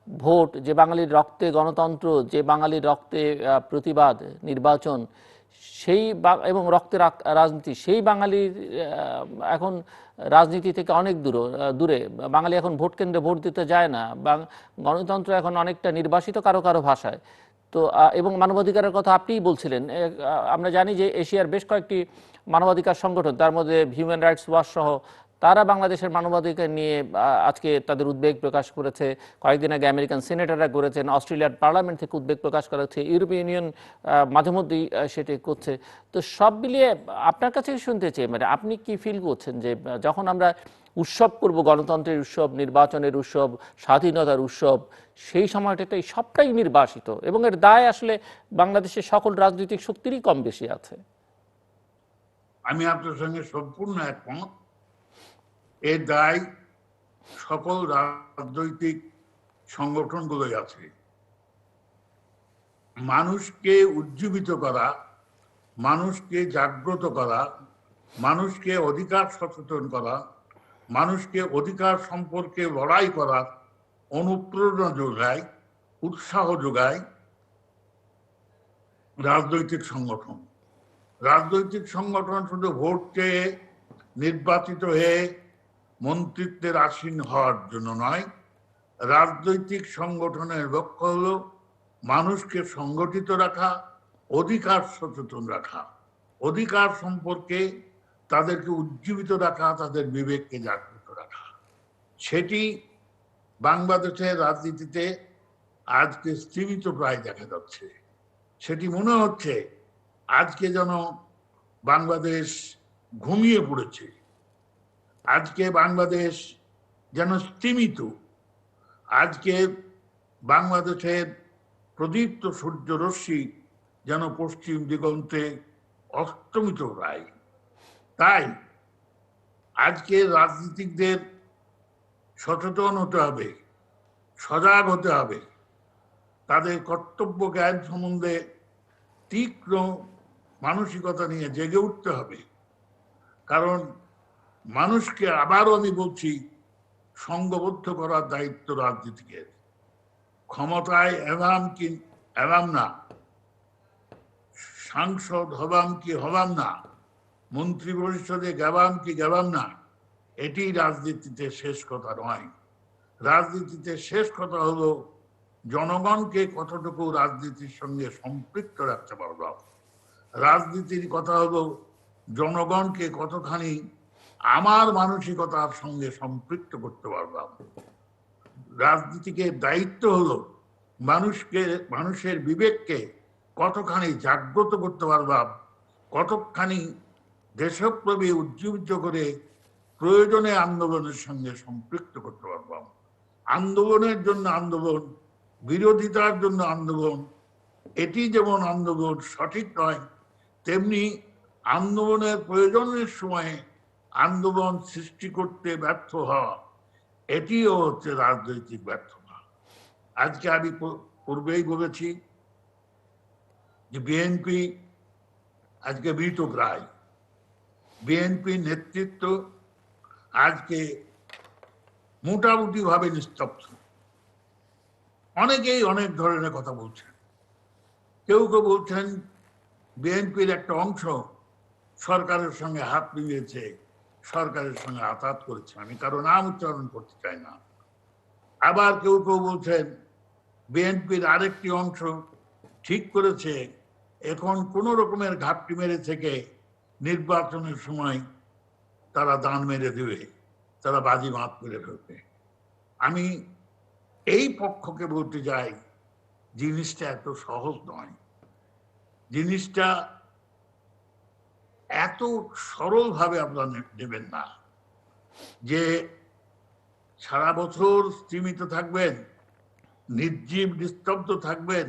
ভোট, যে বাঙালির রক্তে গণতন্ত্র, যে বাঙালির রক্তে প্রতিবাদ, নির্বাচন, সেই এবং রক্তের রাজনীতি, সেই বাঙালির এখন রাজনীতি থেকে অনেক দূরে। বাঙালি এখন ভোট কেন্দ্রে ভোট দিতে যায় না। গণতন্ত্র এখন অনেকটা নির্বাসিত কারো কারো ভাষায়। তো এবং মানবাধিকারের কথা আপনিই বলছিলেন। আমরা জানি যে এশিয়ার বেশ কয়েকটি মানবাধিকার সংগঠন, তার মধ্যে হিউম্যান রাইটস ওয়াচ সহ, তারা বাংলাদেশের মানবাধিকার নিয়ে আজকে তাদের উদ্বেগ প্রকাশ করেছে। কয়েকদিন আগে আমেরিকান সিনেটররা করেছেন, অস্ট্রেলিয়ার পার্লামেন্ট থেকে উদ্বেগ প্রকাশ করা হচ্ছে, ইউরোপিয়ান ইউনিয়ন মাঝে মধ্যেই সেটি করছে। তো সব মিলিয়ে আপনার কাছে শুনতে চাই, মানে আপনি কি ফিল করছেন যে যখন আমরা উৎসব করব, গণতন্ত্রের উৎসব, নির্বাচনের উৎসব, স্বাধীনতার উৎসব, সেই সময়টাতে সবটাই নির্বাসিত এবং এর দায় আসলে বাংলাদেশের সকল রাজনৈতিক শক্তিরই কম বেশি আছে? আমি আপনার সঙ্গে সম্পূর্ণ একমত। এর দায় সকল রাজনৈতিক সংগঠনগুলোই আছে। মানুষকে উজ্জীবিত করা, মানুষকে জাগ্রত করা, মানুষকে অধিকার সচেতন করা, মানুষকে অধিকার সম্পর্কে লড়াই করার অনুপ্রেরণা যোগায়, উৎসাহ যোগায় রাজনৈতিক সংগঠন। রাজনৈতিক সংগঠন শুধু ভোট চেয়ে নির্বাচিত হয়ে মন্ত্রিত্বের আসীন হওয়ার জন্য নয়, রাজনৈতিক সংগঠনের লক্ষ্য হল মানুষকে সংগঠিত রাখা, অধিকার সচেতন রাখা, অধিকার সম্পর্কে তাদেরকে উজ্জীবিত রাখা, তাদের বিবেককে জাগ্রত রাখা। সেটি বাংলাদেশের রাজনীতিতে আজকে স্তীমিত প্রায় দেখা যাচ্ছে। সেটি মনে হচ্ছে আজকে যেন বাংলাদেশ ঘুমিয়ে পড়েছে, আজকে বাংলাদেশ যেন স্তীমিত, আজকে বাংলাদেশের প্রদীপ্ত সূর্য রশ্মি যেন পশ্চিম দিগন্তে অস্তমিত প্রায়। তাই আজকে রাজনীতিকদের সচেতন হতে হবে, সজাগ হতে হবে, তাদের কর্তব্য জ্ঞান সম্বন্ধে তীক্ষ্ণ মানসিকতা নিয়ে জেগে উঠতে হবে। কারণ মানুষকে, আবারও আমি বলছি, সংঘবদ্ধ করার দায়িত্ব রাজনীতিকের। ক্ষমতায় এলাম কি এলাম না, সাংসদ হবাম কি হবাম না, মন্ত্রী পরিষদে গেলাম কি গেলাম না, এটি রাজনীতিতে শেষ কথা নয়। রাজনীতিতে শেষ কথা হলো জনগণকে কতটুকু রাজনীতির সঙ্গে সম্পৃক্ত রাখতে পারলাম। রাজনীতির কথা হলো জনগণকে কতখানি আমার মানসিকতার সঙ্গে সম্পৃক্ত করতে পারলাম। রাজনীতিকের দায়িত্ব হলো মানুষের বিবেককে কতখানি জাগ্রত করতে পারলাম, কতখানি দেশপ্রেমে উজ্জীবিত করে প্রয়োজনে আন্দোলনের সঙ্গে সম্পৃক্ত করতে পারলাম। আন্দোলনের জন্য আন্দোলন, বিরোধিতার জন্য আন্দোলন, এটি যেমন আন্দোলন সঠিক নয়, তেমনি আন্দোলনের প্রয়োজনের সময়ে আন্দোলন সৃষ্টি করতে ব্যর্থ হওয়া, এটিও হচ্ছে রাজনৈতিক ব্যর্থতা। আজকে আমি পূর্বেই বলেছি যে বিএনপি আজকে মৃতপ্রায়। বিএনপির নেতৃত্ব আজকে মোটামুটি ভাবে নিস্তব্ধ। অনেকেই অনেক ধরনের কথা বলছেন। কেউ কেউ বলছেন বিএনপির একটা অংশ সরকারের সঙ্গে হাত মিলিয়েছে, সরকারের সঙ্গে আঘাত করেছে। আমি কারো নাম উচ্চারণ করতে চাই না। আবার কেউ কেউ বলছেন বিএনপির আরেকটি অংশ ঠিক করেছে এখন কোন রকমের ঘাপটি মেরে থেকে নির্বাচনের সময় তারা দান মেরে দেবে, তারা বাজি মাত করে ফেলবে। আমি এই পক্ষকে বলতে চাই জিনিসটা এত সহজ নয়, জিনিসটা এত সরল ভাবে আপনারা নেবেন না যে সারা বছর স্থিমিত থাকবেন, নির্জীব নিস্তব্ধ থাকবেন,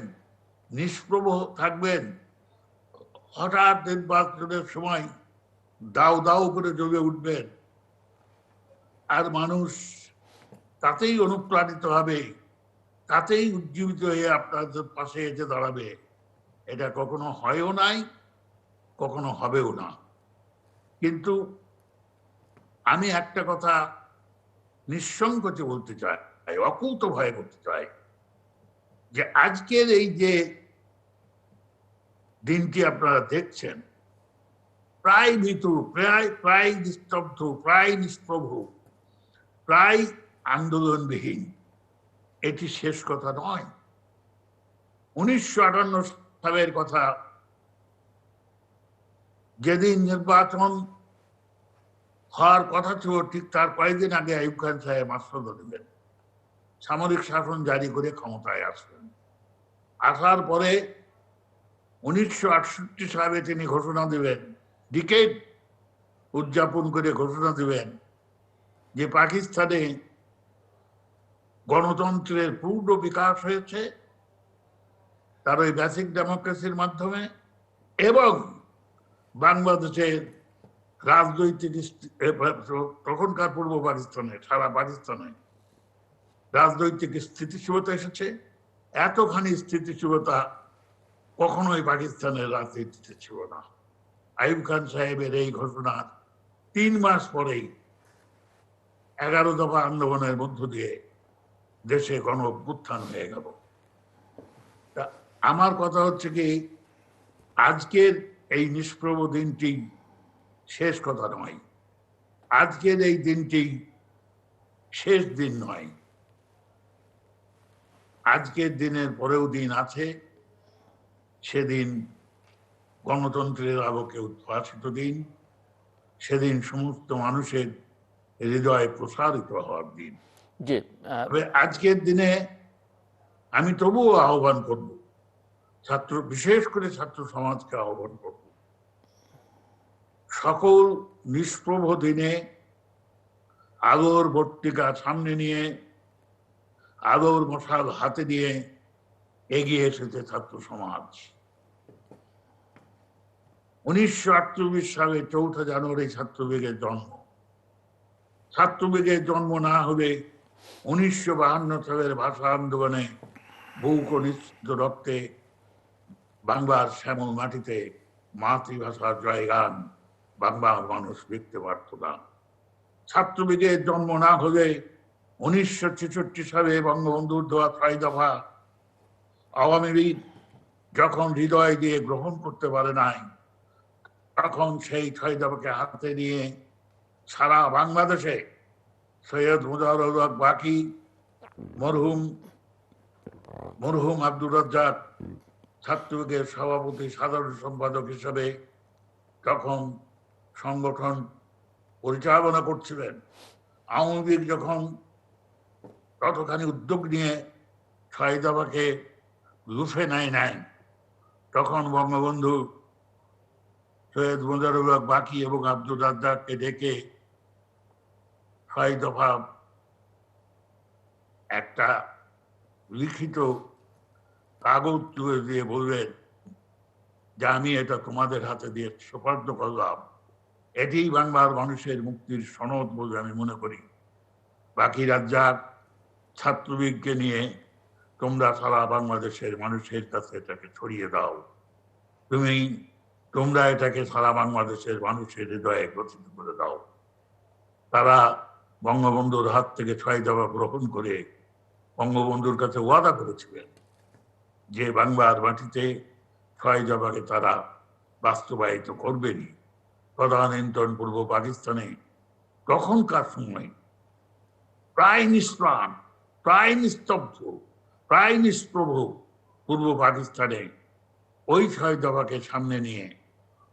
নিষ্প্রভ থাকবেন, হঠাৎ নির্বাচনের সময় দাও দাও করে জ্বলে উঠবেন আর মানুষ তাতেই অনুপ্রাণিত হবে, তাতেই উজ্জীবিত হয়ে আপনাদের পাশে এসে দাঁড়াবে। এটা কখনো হয়ও নাই, কখনো হবেও না। কিন্তু আমি একটা কথা নিঃসংকোচে বলতে চাই, অকুত ভয়ে বলতে চাই, যে আজকের এই যে দিনটি আপনারা দেখছেন, প্রায় মৃত্যু, প্রায় নিস্তব্ধ, প্রায় নিষ্প্রভ, প্রায় আন্দোলনবিহীন, এটি শেষ কথা নয়। 1958 সালের কথা, যেদিন নির্বাচন হওয়ার কথা ছিল ঠিক তার কয়েকদিন আগে আইয়ুব খান সাহেব মাসুদ দিলেন, সামরিক শাসন জারি করে ক্ষমতায় আসলেন। আসার পরে 1968 সালে তিনি ঘোষণা দেবেন, ডিকেড উদযাপন করে ঘোষণা দেবেন যে পাকিস্তানে গণতন্ত্রের পূর্ণ বিকাশ হয়েছে তার ওই বেসিক ডেমোক্রেসির মাধ্যমে, এবং বাংলাদেশের রাজনৈতিক তখনকার পূর্ব পাকিস্তানে, সারা পাকিস্তানে রাজনৈতিক স্থিতিশীলতা এসেছে। এতখানি স্থিতিশীলতা কখনোই পাকিস্তানের রাজনীতিতে ছিল না। আইয়ুব খান সাহেবের এই ঘোষণার 3 মাস পরেই 11 দফা আন্দোলনের মধ্য দিয়ে দেশে গণ অভ্যুত্থান হয়ে গেল। আমার কথা হচ্ছে কি, আজকের এই নিষ্প্রভ দিনটি শেষ কথা নয়, আজকের এই দিনটি শেষ দিন নয়, আজকের দিনের পরেও দিন আছে। সেদিন গণতন্ত্রের আলোকে উদ্ভাসিত দিন, সেদিন সমস্ত মানুষের হৃদয়ে প্রসারিত হওয়ার দিন। জি, তবে আজকের দিনে আমি তবুও আহ্বান করব, বিশেষ করে ছাত্র সমাজকে আহ্বান করব, সকল নিষ্প্রভ দিনে আলোর বর্তিকা সামনে নিয়ে, আলোর মশাল হাতে নিয়ে এগিয়ে এসেছে ছাত্র সমাজ। 1948 সালে 4 জানুয়ারি ছাত্রলীগের জন্ম। ছাত্রলীগের জন্ম না হলে 1952 সালের ভাষা আন্দোলনে বহুকনিষ্ঠ রক্তে বাংলার শ্যামল মাটিতে মাতৃভাষার জয়গান বাংলার মানুষ লিখতে পারত না। ছাত্রলীগের জন্ম না হলে 1966 সালে বঙ্গবন্ধুর দেওয়া 6 দফা আওয়ামী লীগ যখন হৃদয় দিয়ে গ্রহণ করতে পারে নাই, তখন সেই 6 দফাকে হাতে নিয়ে সারা বাংলাদেশে সৈয়দ মুজাহিদুল হক বাকি, মরহুম আব্দুর রাজ্জাক ছাত্রলীগের সভাপতি সাধারণ সম্পাদক হিসেবে তখন সংগঠন পরিচালনা করছিলেন। আওয়ামী লীগ যখন ততখানি উদ্যোগ নিয়ে 6 দফাকে লুফে নেয়, তখন বঙ্গবন্ধু সৈয়দ মুজাহিদুল হক বাকি এবং আব্দুর রাজ্জাককে ডেকে 6 দফা একটা লিখিত কাগজ তুলে দিয়ে বললেন যে আমি এটা তোমাদের হাতে দিয়ে সুপার্দ করলাম, এটি বাংলার মানুষের মুক্তির সনদ বলে আমি মনে করি। বাকি রাজ্জাক ছাত্রলীগকে নিয়ে তোমরা সারা বাংলাদেশের মানুষের কাছে এটাকে ছড়িয়ে দাও, তোমরা এটাকে সারা বাংলাদেশের মানুষের হৃদয়ে গ্রথিত করে দাও। তারা বঙ্গবন্ধুর হাত থেকে 6 দফা গ্রহণ করে বঙ্গবন্ধুর কাছে ওয়াদা করেছিলেন যে বাংলার মাটিতে 6 দফাকে তারা বাস্তবায়িত করবেনি। তদানীন্তন পূর্ব পাকিস্তানে তখনকার সময় প্রায় নিষ্প্রাণ, প্রায় নিস্তব্ধ, প্রায় নিষ্প্রভ পূর্ব পাকিস্তানে ওই 6 দফাকে সামনে নিয়ে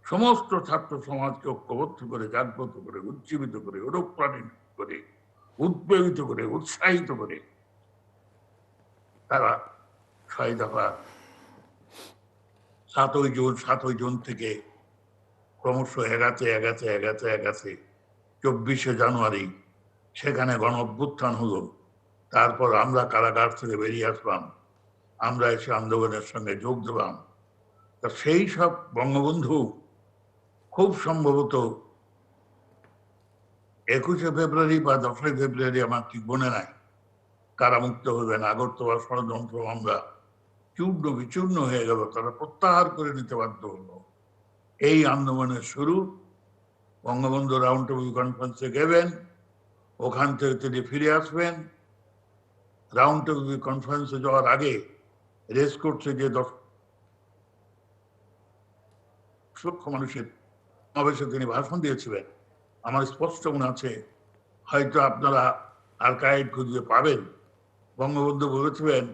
সমস্ত ছাত্র সমাজকে ঐক্যবদ্ধ করে, জাগ্রত করে, উজ্জীবিত করে, অনুপ্রাণিত করে, উদ্বেলিত করে, উৎসাহিত করে তারা 6 দফা 7 জুন থেকে ক্রমশ এগাতে 24শে জানুয়ারি সেখানে গণ অভ্যুত্থান হলো। তারপর আমরা কারাগার থেকে বেরিয়ে আসলাম, আমরা এসে আন্দোলনের সঙ্গে যোগ দিলাম। তা সেই সব বঙ্গবন্ধু খুব সম্ভবত 21শে ফেব্রুয়ারি বা 10ই ফেব্রুয়ারি, আমার ঠিক মনে নাই, কারামুক্ত হবেন। আগরতলা ষড়যন্ত্র মামলা চূর্ণ বিচূর্ণ হয়ে গেল, তারা প্রত্যাহার করে নিতে বাধ্য হলো। এই আন্দোলনের শুরু, বঙ্গবন্ধু রাউন্ড টেবিল কনফারেন্সে গেবেন, ওখান থেকে তিনি ফিরে আসবেন। রাউন্ড টেবিল কনফারেন্সে যাওয়ার আগে রেস করছে যে 10 লক্ষ মানুষের সমাবেশে তিনি ভাষণ দিয়েছিলেন। আমার স্পষ্ট মনে আছে, হয়তো আপনারা আর্কাইভ খুঁজে পাবেন। বঙ্গবন্ধু বলেছিলেন,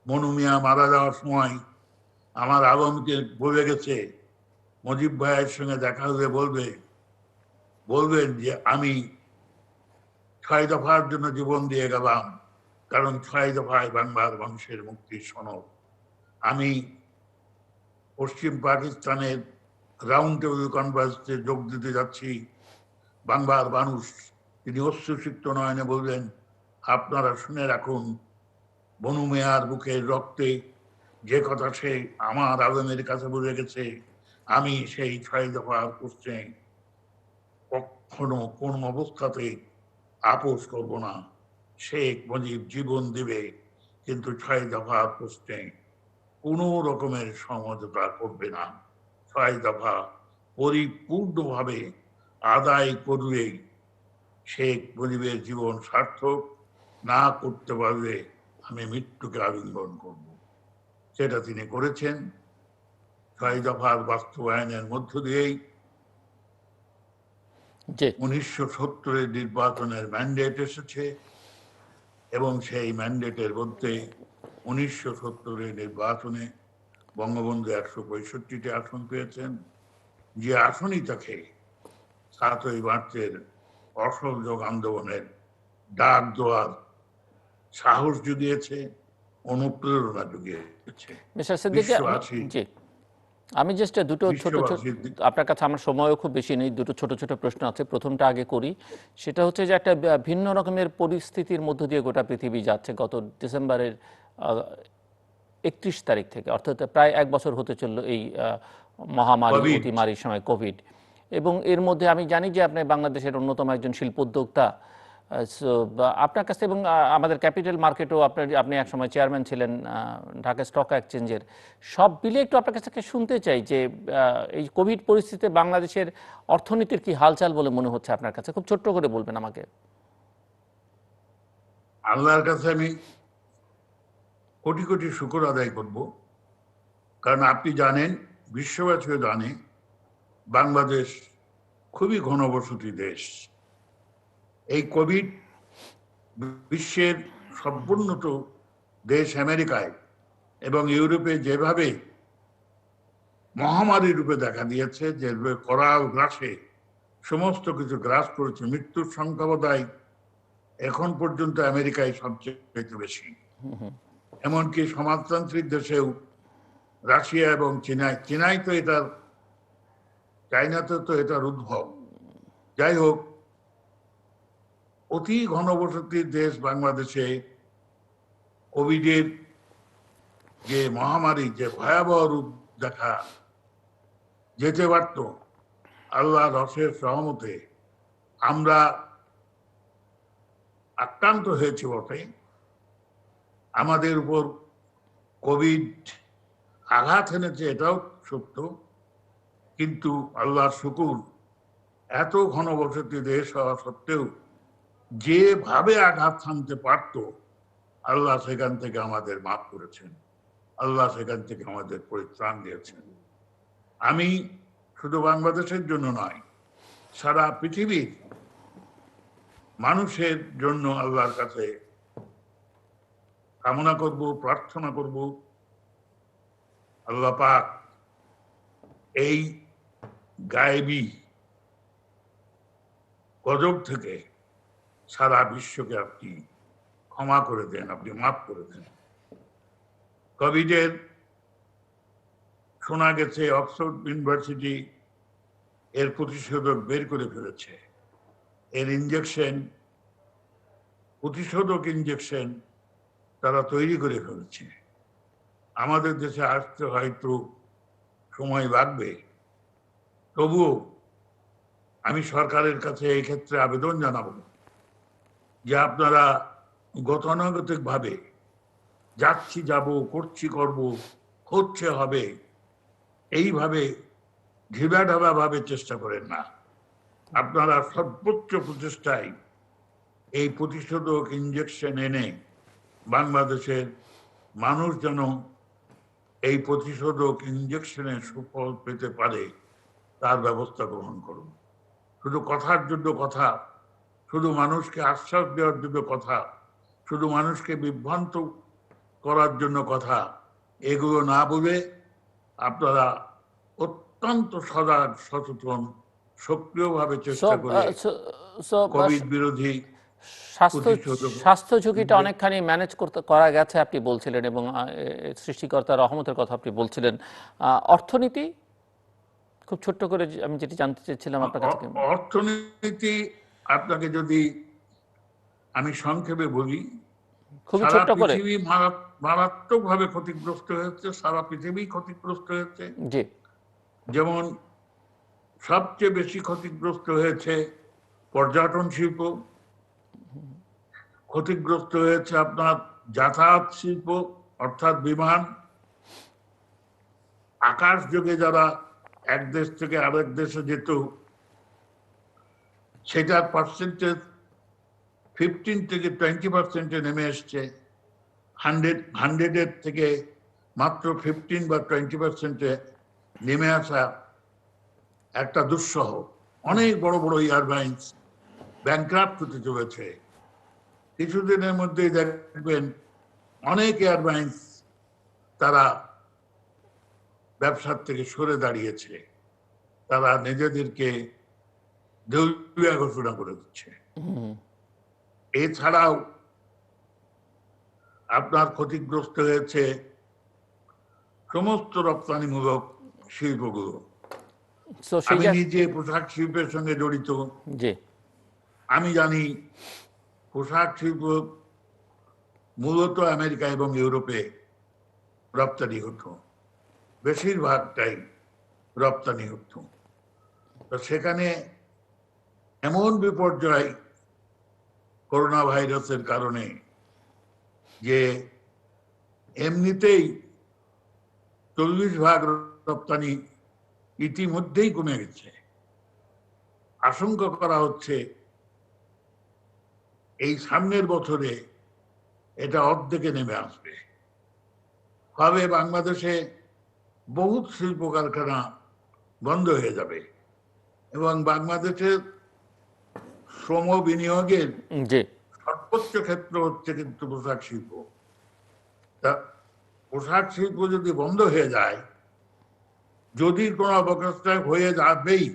মনু মিয়া মারা যাওয়ার সময় আমার আলমকে বলে গেছে মুজিব ভাইয়ের সঙ্গে দেখা হলে বলবেন যে আমি 6 দফার জন্য জীবন দিয়ে গেলাম, কারণ 6 দফায় বাংলার মানুষের মুক্তির সনদ। আমি পশ্চিম পাকিস্তানের রাউন্ড টেবিল কনফারেন্সে যোগ দিতে যাচ্ছি। বাংলার মানুষ, তিনি অশ্রুসিক্ত নয়নে বললেন, আপনারা শুনে রাখুন, বনু মিয়ার বুকের রক্তে যে কথা সে আমার আলমের কাছে বলে গেছে, আমি সেই 6 দফার প্রশ্নে কখনো কোন অবস্থাতে আপোষ করব না। শেখ মুজিব জীবন দিবে, কিন্তু 6 দফার প্রশ্নে কোনো রকমের সমঝোতা করবে না। 6 দফা পরিপূর্ণভাবে আদায় করবে। শেখ মুজিবের জীবন সার্থক না করতে পারলে আমি মৃত্যুকে আলিঙ্গন করব। সেটা তিনি করেছেন। 6 দফার বাস্তবায়নের মধ্য দিয়েই জি 1970-এর নির্বাচনের ম্যান্ডেট এসেছে এবং সেই ম্যান্ডেটের মধ্যে 1970-এর নির্বাচনে বঙ্গবন্ধু 165টি আসন পেয়েছেন, যে আসনই তাকে 7ই মার্চের অসহযোগ আন্দোলনের ডাক দেওয়ার সাহস জুগিয়েছে, অনুপ্রেরণা জুগিয়েছে। মিস্টার সিদ্দিকী, জি আমি জাস্ট দুটো ছোট ছোট, আপনার কাছে আমার সময়ও খুব বেশি নেই, দুটো ছোট ছোট প্রশ্ন আছে। প্রথমটা আগে করি, সেটা হচ্ছে যে একটা ভিন্ন রকমের পরিস্থিতির মধ্য দিয়ে গোটা পৃথিবী যাচ্ছে গত ডিসেম্বরের 31 তারিখ থেকে, অর্থাৎ প্রায় 1 বছর হতে চলল এই মহামারী অতিমারীর সময় কোভিড। এবং এর মধ্যে আমি জানি যে আপনি বাংলাদেশের অন্যতম একজন শিল্পোদ্যোক্তা, আপনার কাছে এবং আমাদের ক্যাপিটাল মার্কেটও আপনি এক সময় চেয়ারম্যান ছিলেন ঢাকা স্টক এক্সচেঞ্জের, সব মিলে একটু আপনার কাছ থেকে শুনতে চাই যে এই কোভিড পরিস্থিতিতে বাংলাদেশের অর্থনীতির কি হালচাল বলে মনে হচ্ছে আপনার কাছে, খুব ছোট্ট করে বলবেন আমাকে। আল্লাহর কাছে আমি কোটি কোটি শুকর আদায় করব, কারণ আপনি জানেন, বিশ্ববাসীও জানে, বাংলাদেশ খুবই ঘনবসতি দেশ। এই কোভিড বিশ্বের সর্বোন্নত দেশ আমেরিকায় এবং ইউরোপে যেভাবে মহামারী রূপে দেখা দিয়েছে, যেভাবে করাল গ্রাসে সমস্ত কিছু গ্রাস করেছে, মৃত্যুর সংখ্যা বোধহয় এখন পর্যন্ত আমেরিকায় সবচেয়ে বেশি। এমনকি সমাজতান্ত্রিক দেশেও রাশিয়া এবং চায়নাতে তো এটার উদ্ভব। যাই হোক, অতি ঘনবসতির দেশ বাংলাদেশে কোভিডের যে মহামারী, যে ভয়াবহ রূপ দেখা যেতে পারত, আল্লাহর অশেষ রহমতে আমরা আক্রান্ত হয়েছি বটে, আমাদের উপর কোভিড আঘাত এনেছে এটাও সত্য, কিন্তু আল্লাহর শুকুর, এত ঘনবসতি দেশ হওয়া সত্ত্বেও যেভাবে আঘাত হানতে পারত, আল্লাহ সেখান থেকে আমাদের মাফ করেছেন, আল্লাহ সেখান থেকে আমাদের পরিত্রাণ দিয়েছেন। আমি শুধু বাংলাদেশের জন্য নয়, সারা পৃথিবীর মানুষের জন্য আল্লাহর কাছে কামনা করব, প্রার্থনা করব, আল্লাহ পাক এই গায়েবী গজব থেকে সারা বিশ্বকে আপনি ক্ষমা করে দেন, আপনি মাফ করে দেন। কোভিডের শোনা গেছে অক্সফোর্ড ইউনিভার্সিটি এর প্রতিষেধক বের করে ফেলেছে, এর প্রতিষেধক ইঞ্জেকশন তারা তৈরি করে ফেলেছে। আমাদের দেশে আসতে হয়তো সময় লাগবে, তবুও আমি সরকারের কাছে এই ক্ষেত্রে আবেদন জানাবো যে আপনারা গতানুগতিক ভাবে যাচ্ছি, যাব, করছি, করব, হচ্ছে, হবে, এইভাবে ঢিবাঢাবা ভাবে চেষ্টা করেন না। আপনারা সর্বোচ্চ প্রচেষ্টায় এই প্রতিষেধক ইঞ্জেকশন এনে বাংলাদেশের মানুষ যেন এই প্রতিষেধক ইঞ্জেকশনের সুফল পেতে পারে তার ব্যবস্থা গ্রহণ করুন। শুধু কথার জন্য কথা, শুধু মানুষকে আশ্বাস দেওয়ার জন্য কথা, শুধু মানুষকে বিভ্রান্ত করার জন্য কথা, এগুলো না বলে আপনারা অত্যন্ত সজাগ, সচেতন, সক্রিয়ভাবে চেষ্টা করে কোভিড বিরোধী স্বাস্থ্য ঝুঁকিটা অনেকখানি ম্যানেজ করা গেছে আপনি বলছিলেন, এবং সৃষ্টিকর্তার রহমতের কথা আপনি বলছিলেন। অর্থনীতি খুব ছোট্ট করে আমি যেটি জানতে চেয়েছিলাম আপনার কাছে। অর্থনীতি আপনাকে যদি আমি সংক্ষেপে বলি, খুবই ছোট্ট করে, পৃথিবী মারাত্মক ভাবে ক্ষতিগ্রস্ত হয়েছে, সারা পৃথিবী ক্ষতিগ্রস্ত হয়েছে। জি, যেমন সবচেয়ে বেশি ক্ষতিগ্রস্ত হয়েছে পর্যটন শিল্প, ক্ষতিগ্রস্ত হয়েছে আপনার যাতায়াত শিল্প, অর্থাৎ বিমান, আকাশ যোগে যারা এক দেশ থেকে আরেক দেশে যেত, সেটার পার্সেন্টেজ 15 থেকে 20% নেমে এসছে। 100-এর থেকে মাত্র 15 বা 20% নেমে আসা একটা দুঃসহ। অনেক বড় বড় এয়ারলাইন্স ব্যাংক্রাফট হতে চলেছে। কিছুদিনের মধ্যেই দেখবেন অনেক এয়ারলাইন্স তারা ব্যবসার থেকে সরে দাঁড়িয়েছে, তারা নিজেদেরকে দেউলিয়া ঘোষণা করে দিচ্ছে। এছাড়াও আপনার ক্ষতিগ্রস্ত হয়েছে সমস্ত রপ্তানিমূলক শিল্পগুলো। আমি নিজে পোশাক শিল্পের সঙ্গে জড়িত। আমি জানি পোশাক শিল্প মূলত আমেরিকা এবং ইউরোপে রপ্তানি হতো, বেশিরভাগটাই রপ্তানি হতো। তো সেখানে এমন বিপর্যয় করোনা ভাইরাসের কারণে যে এমনিতেই 40% রপ্তানি ইতিমধ্যেই কমে গেছে। আশঙ্কা করা হচ্ছে এই সামনের বছরে এটা অর্ধেকে নেমে আসবে। ফলে বাংলাদেশে বহুত শিল্প কারখানা বন্ধ হয়ে যাবে এবং বাংলাদেশের শ্রম বিনিয়োগের সর্বোচ্চ ক্ষেত্র হচ্ছে কিন্তু পোশাক শিল্প। তা পোশাক শিল্প যদি বন্ধ হয়ে যায়, যদি কোনো অবকাশটা হয়ে যাবেই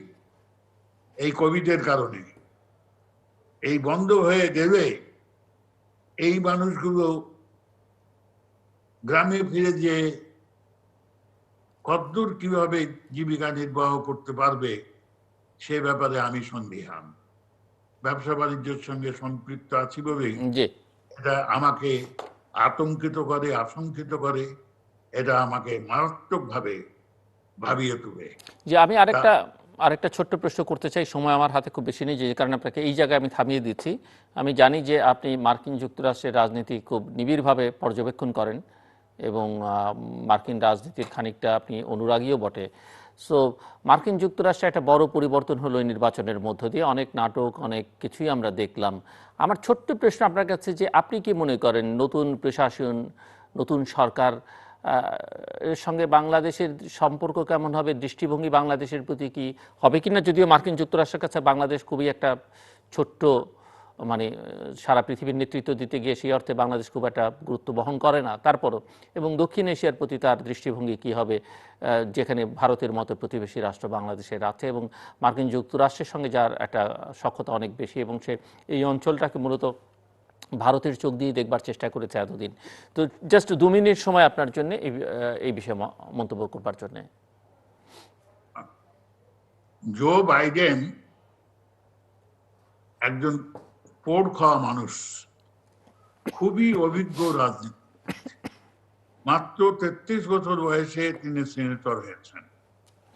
এই কোভিডের কারণে, এই বন্ধ হয়ে গেলে এই মানুষগুলো গ্রামে ফিরে যে কতদূর কিভাবে জীবিকা নির্বাহ করতে পারবে সে ব্যাপারে আমি সন্দিহান। ব্যবসা বাণিজ্যের সঙ্গে সম্পৃক্ত আছি বলেই এটা আমাকে আতঙ্কিত করে, আশঙ্কিত করে, এটা আমাকে মারাত্মকভাবে ভাবিয়ে তুলে। যে আমি আরেকটা ছোট্ট প্রশ্ন করতে চাই, সময় আমার হাতে খুব বেশি নেই, যে কারণে আপনাকে এই জায়গায় আমি থামিয়ে দিচ্ছি। আমি জানি যে আপনি মার্কিন যুক্তরাষ্ট্রের রাজনীতি খুব নিবিড়ভাবে পর্যবেক্ষণ করেন এবং মার্কিন রাজনীতির খানিকটা আপনি অনুরাগীও বটে। সো মার্কিন যুক্তরাষ্ট্রে একটা বড় পরিবর্তন হলো এই নির্বাচনের মধ্য দিয়ে, অনেক নাটক, অনেক কিছুই আমরা দেখলাম। আমার ছোট্ট প্রশ্ন আপনার কাছে, যে আপনি কি মনে করেন নতুন প্রশাসন, নতুন সরকার এর সঙ্গে বাংলাদেশের সম্পর্ক কেমন হবে, দৃষ্টিভঙ্গি বাংলাদেশের প্রতি কি হবে কিনা? যদিও মার্কিন যুক্তরাষ্ট্রের কাছে বাংলাদেশ খুবই একটা ছোট্ট, মানে সারা পৃথিবীর নেতৃত্ব দিতে গিয়ে সেই অর্থে বাংলাদেশ খুব একটা গুরুত্ব বহন করে না, তারপরও। এবং দক্ষিণ এশিয়ার প্রতি তার দৃষ্টিভঙ্গি কি হবে, যেখানে ভারতের মতো প্রতিবেশী রাষ্ট্র বাংলাদেশের আছে এবং মার্কিন যুক্তরাষ্ট্রের সঙ্গে যার একটা সখ্যতা অনেক বেশি, এবং সে এই অঞ্চলটাকে মূলত ভারতের চোখ দিয়ে দেখবার চেষ্টা করেছে এতদিন। তো জাস্ট 2 মিনিট সময় আপনার জন্য এই বিষয়ে মন্তব্য করবার জন্য। জো বাইডেন একজন পোড় খাওয়া মানুষ, খুবই অভিজ্ঞ রাজনীতি। মাত্র 33 বছর বয়সে তিনি সিনেটর হয়েছেন।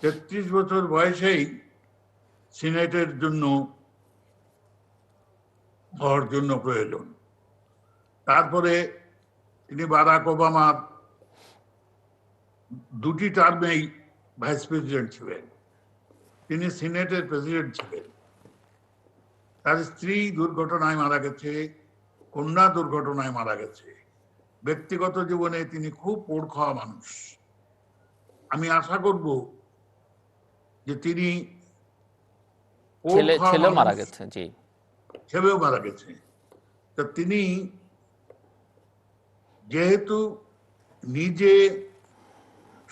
33 বছর বয়সেই সিনেটের জন্য হওয়ার জন্য প্রয়োজন। তারপরে তিনি বারাক ওবামার 2টি টার্মেই ভাইস প্রেসিডেন্ট ছিলেন। তিনি সিনেটের প্রেসিডেন্ট ছিলেন। তার স্ত্রী দুর্ঘটনায় মারা গেছে, কন্যা দুর্ঘটনায় মারা গেছে। ব্যক্তিগত জীবনে তিনি খুব পোড় খাওয়া মানুষ। আমি আশা করব যে তিনি ছেলেও মারা গেছে। জি, ছেলেও মারা গেছে। তো তিনি যেহেতু নিজে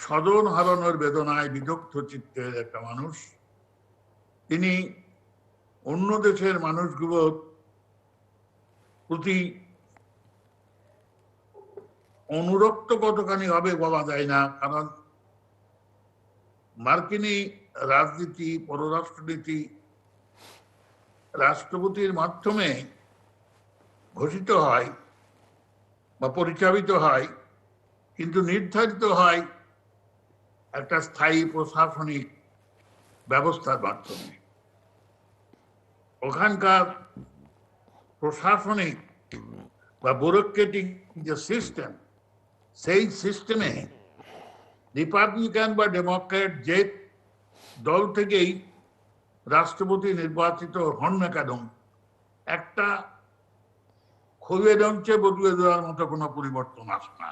স্বজন হারানোর বেদনায় বিদগ্ধ চিত্তের একটা মানুষ, তিনি অন্য দেশের মানুষগুলোর প্রতি অনুরক্ত কতখানি হবে বলা যায় না, কারণ মার্কিনী রাজনীতি, পররাষ্ট্রনীতি রাষ্ট্রপতির মাধ্যমে ঘোষিত হয় বা পরিচালিত হয়, কিন্তু নির্ধারিত হয় একটা স্থায়ী প্রশাসনিক ব্যবস্থার মাধ্যমে। ওখানকার প্রশাসনিক বা ব্যুরোক্রেটিক যে সিস্টেম, সেই সিস্টেমে রিপাবলিকান বা ডেমোক্রেট যে দল থেকেই রাষ্ট্রপতি নির্বাচিত হন না কেন, একটা খুলে দঞ্চে বদলে দেওয়ার মতো কোনো পরিবর্তন আসে না।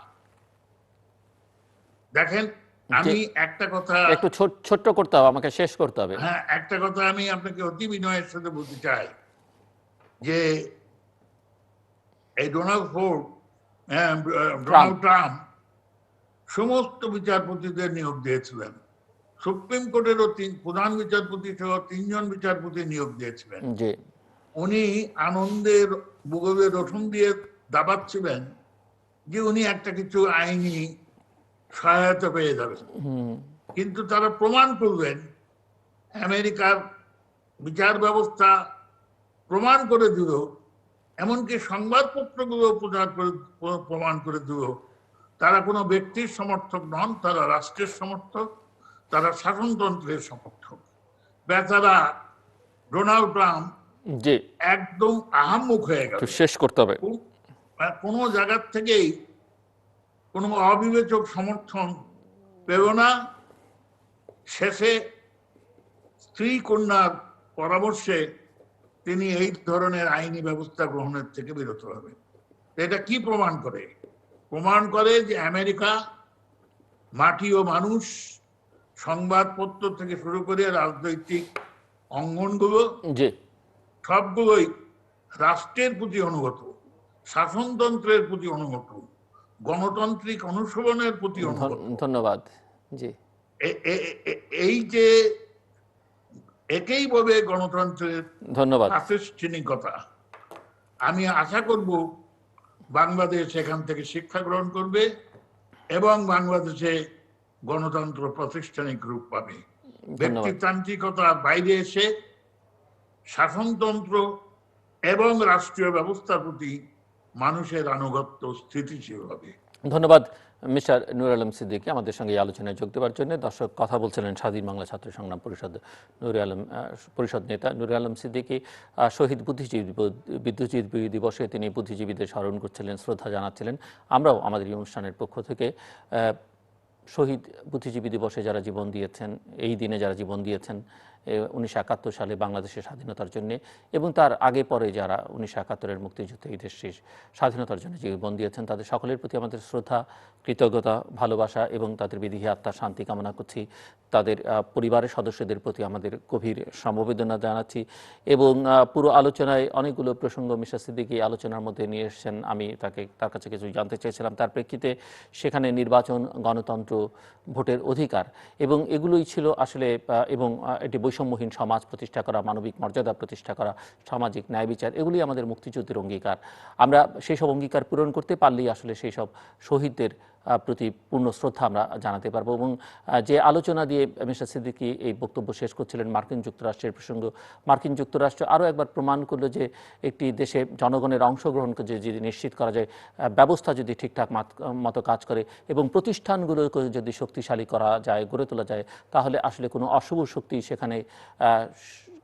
দেখেন যে আমি একটা কথা, একটু ছোট্ট করতে হবে, আমাকে শেষ করতে হবে। হ্যাঁ, একটা কথা আমি আপনাকে অতি বিনয়ের সাথে বলতে চাই যে এই ট্রাম্প। ডোনাল্ড ট্রাম্প সমস্ত বিচারপতিদের নিয়োগ দিয়েছিলেন। সুপ্রিম কোর্টেরও প্রধান বিচারপতি সহ 3জন বিচারপতি নিয়োগ দিয়েছিলেন। জি। উনি আনন্দের বুগলে রসুন দিয়ে দাবাচ্ছিলেন যে উনি একটা কিছু আইনি সহায়তা পেয়ে যাবেন, কিন্তু তারা প্রমাণ করবেন, আমেরিকার বিচার ব্যবস্থা প্রমাণ করে দিল, এমনকি সংবাদপত্রগুলো প্রমাণ করে দিল, তারা কোনো ব্যক্তির সমর্থক নন, তারা রাষ্ট্রের সমর্থক, তারা শাসনতন্ত্রের সমর্থক। বেচারা ডোনাল্ড ট্রাম্প জি, একদম আহাম্মুখ হয়ে গেল, একটু শেষ করতে হবে। কোনো জায়গার থেকেই কোনো অবিবেচক সমর্থন পেল না। শেষে স্ত্রী কন্যার পরামর্শে তিনি এই ধরনের আইনি ব্যবস্থা গ্রহণের থেকে বিরত হবেন। এটা কি প্রমাণ করে? প্রমাণ করে যে আমেরিকা মাটি ও মানুষ, সংবাদপত্র থেকে শুরু করে রাজনৈতিক অঙ্গনগুলো জি, সবগুলোই রাষ্ট্রের প্রতি অনুগত, শাসনতন্ত্রের প্রতি অনুগত, গণতান্ত্রিক অনুশীলনের প্রতি অনুগত। ধন্যবাদ। জি, এই যে একেই বলে গণতন্ত্রের ধন্যবাদ। প্রাতিষ্ঠানিকতা। আমি আশা করব বাংলাদেশ এখান থেকে শিক্ষা গ্রহণ করবে এবং বাংলাদেশে গণতন্ত্র প্রাতিষ্ঠানিক রূপ পাবে। ব্যক্তিতান্ত্রিকতার বাইরে এসে শাসনতন্ত্র এবং রাষ্ট্রীয় ব্যবস্থার প্রতি মানুষের আনুগত্য স্থিতিশীল হবে। ধন্যবাদ মিস্টার নূর আলম সিদ্দিকী আমাদের সঙ্গে এই আলোচনায় যোগ দেওয়ার জন্য। দর্শক, কথা বলছিলেন স্বাধীন বাংলা ছাত্র সংগ্রাম পরিষদ নেতা নূর আলম সিদ্দিকী। শহীদ বুদ্ধিজীবী দিবসে তিনি বুদ্ধিজীবীদের স্মরণ করছিলেন, শ্রদ্ধা জানাচ্ছিলেন। আমরাও আমাদের এই অনুষ্ঠানের পক্ষ থেকে শহীদ বুদ্ধিজীবী দিবসে যারা জীবন দিয়েছেন, এই দিনে যারা জীবন দিয়েছেন 1971 সালে বাংলাদেশের স্বাধীনতার জন্য, এবং তার আগে পরে যারা 1971-এর মুক্তিযুদ্ধে এই দেশটির স্বাধীনতার জন্য জীবন দিয়েছেন, তাদের সকলের প্রতি আমাদের শ্রদ্ধা, কৃতজ্ঞতা, ভালোবাসা এবং তাদের বিদেহী আত্মার শান্তি কামনা করছি। তাদের পরিবারের সদস্যদের প্রতি আমাদের গভীর সমবেদনা জানাচ্ছি। এবং পুরো আলোচনায় অনেকগুলো প্রসঙ্গ মিস্টার সিদ্দিকী আলোচনার মধ্যে নিয়ে এসেছেন। আমি তার কাছে কিছু জানতে চেয়েছিলাম। তার প্রেক্ষিতে সেখানে নির্বাচন, গণতন্ত্র, ভোটের অধিকার এবং এগুলোই ছিল আসলে, এবং এটি বৈষম্যহীন সমাজ প্রতিষ্ঠা করা, মানবিক মর্যাদা প্রতিষ্ঠা করা, সামাজিক ন্যায় বিচার, এগুলি আমাদের মুক্তিযুদ্ধের অঙ্গীকার। আমরা সেই সব অঙ্গীকার পূরণ করতে পারলেই আসলে সেই সব শহীদদের প্রতি পূর্ণ শ্রদ্ধা আমরা জানাতে পারবো। এবং যে আলোচনা দিয়ে মিস্টার সিদ্দিকী এই বক্তব্য শেষ করছিলেন, মার্কিন যুক্তরাষ্ট্রের প্রসঙ্গ, মার্কিন যুক্তরাষ্ট্র আরও একবার প্রমাণ করলো যে একটি দেশে জনগণের অংশগ্রহণকে যদি নিশ্চিত করা যায়, ব্যবস্থা যদি ঠিকঠাক মতো কাজ করে এবং প্রতিষ্ঠানগুলোকে যদি শক্তিশালী করা যায়, গড়ে তোলা যায়, তাহলে আসলে কোনো অশুভ শক্তি সেখানে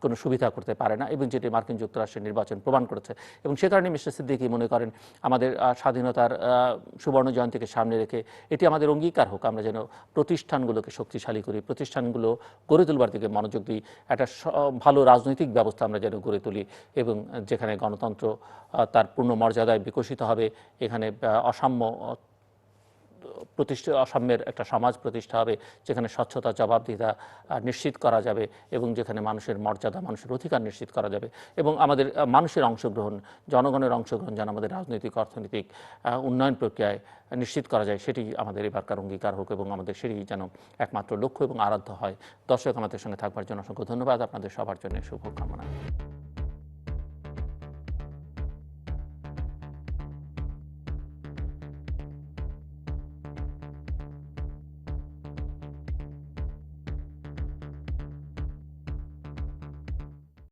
কোনো সুবিধা করতে পারে না, এবং যেটি মার্কিন যুক্তরাষ্ট্রের নির্বাচন প্রমাণ করেছে। এবং সে কারণে মিস্টার সিদ্দিকী মনে করেন আমাদের স্বাধীনতার সুবর্ণ জয়ন্তীকে সামনে রেখে এটি আমাদের অঙ্গীকার হোক, আমরা যেন প্রতিষ্ঠানগুলোকে শক্তিশালী করি, প্রতিষ্ঠানগুলো গড়ে তোলবার দিকে মনোযোগ দিই, একটা ভালো রাজনৈতিক ব্যবস্থা আমরা যেন গড়ে তুলি, এবং যেখানে গণতন্ত্র তার পূর্ণ মর্যাদায় বিকশিত হবে, এখানে অসাম্যের একটা সমাজ প্রতিষ্ঠা হবে, যেখানে স্বচ্ছতা, জবাবদিহিতা নিশ্চিত করা যাবে, এবং যেখানে মানুষের মর্যাদা, মানুষের অধিকার নিশ্চিত করা যাবে, এবং আমাদের মানুষের অংশগ্রহণ, জনগণের অংশগ্রহণ যেন আমাদের রাজনৈতিক, অর্থনৈতিক উন্নয়ন প্রক্রিয়ায় নিশ্চিত করা যায়, সেটি আমাদের এবারকার অঙ্গীকার হোক, এবং আমাদের সেটি যেন একমাত্র লক্ষ্য এবং আরাধ্য হয়। দর্শক, আমাদের সঙ্গে থাকবার জন্য অসংখ্য ধন্যবাদ। আপনাদের সবার জন্য শুভকামনা।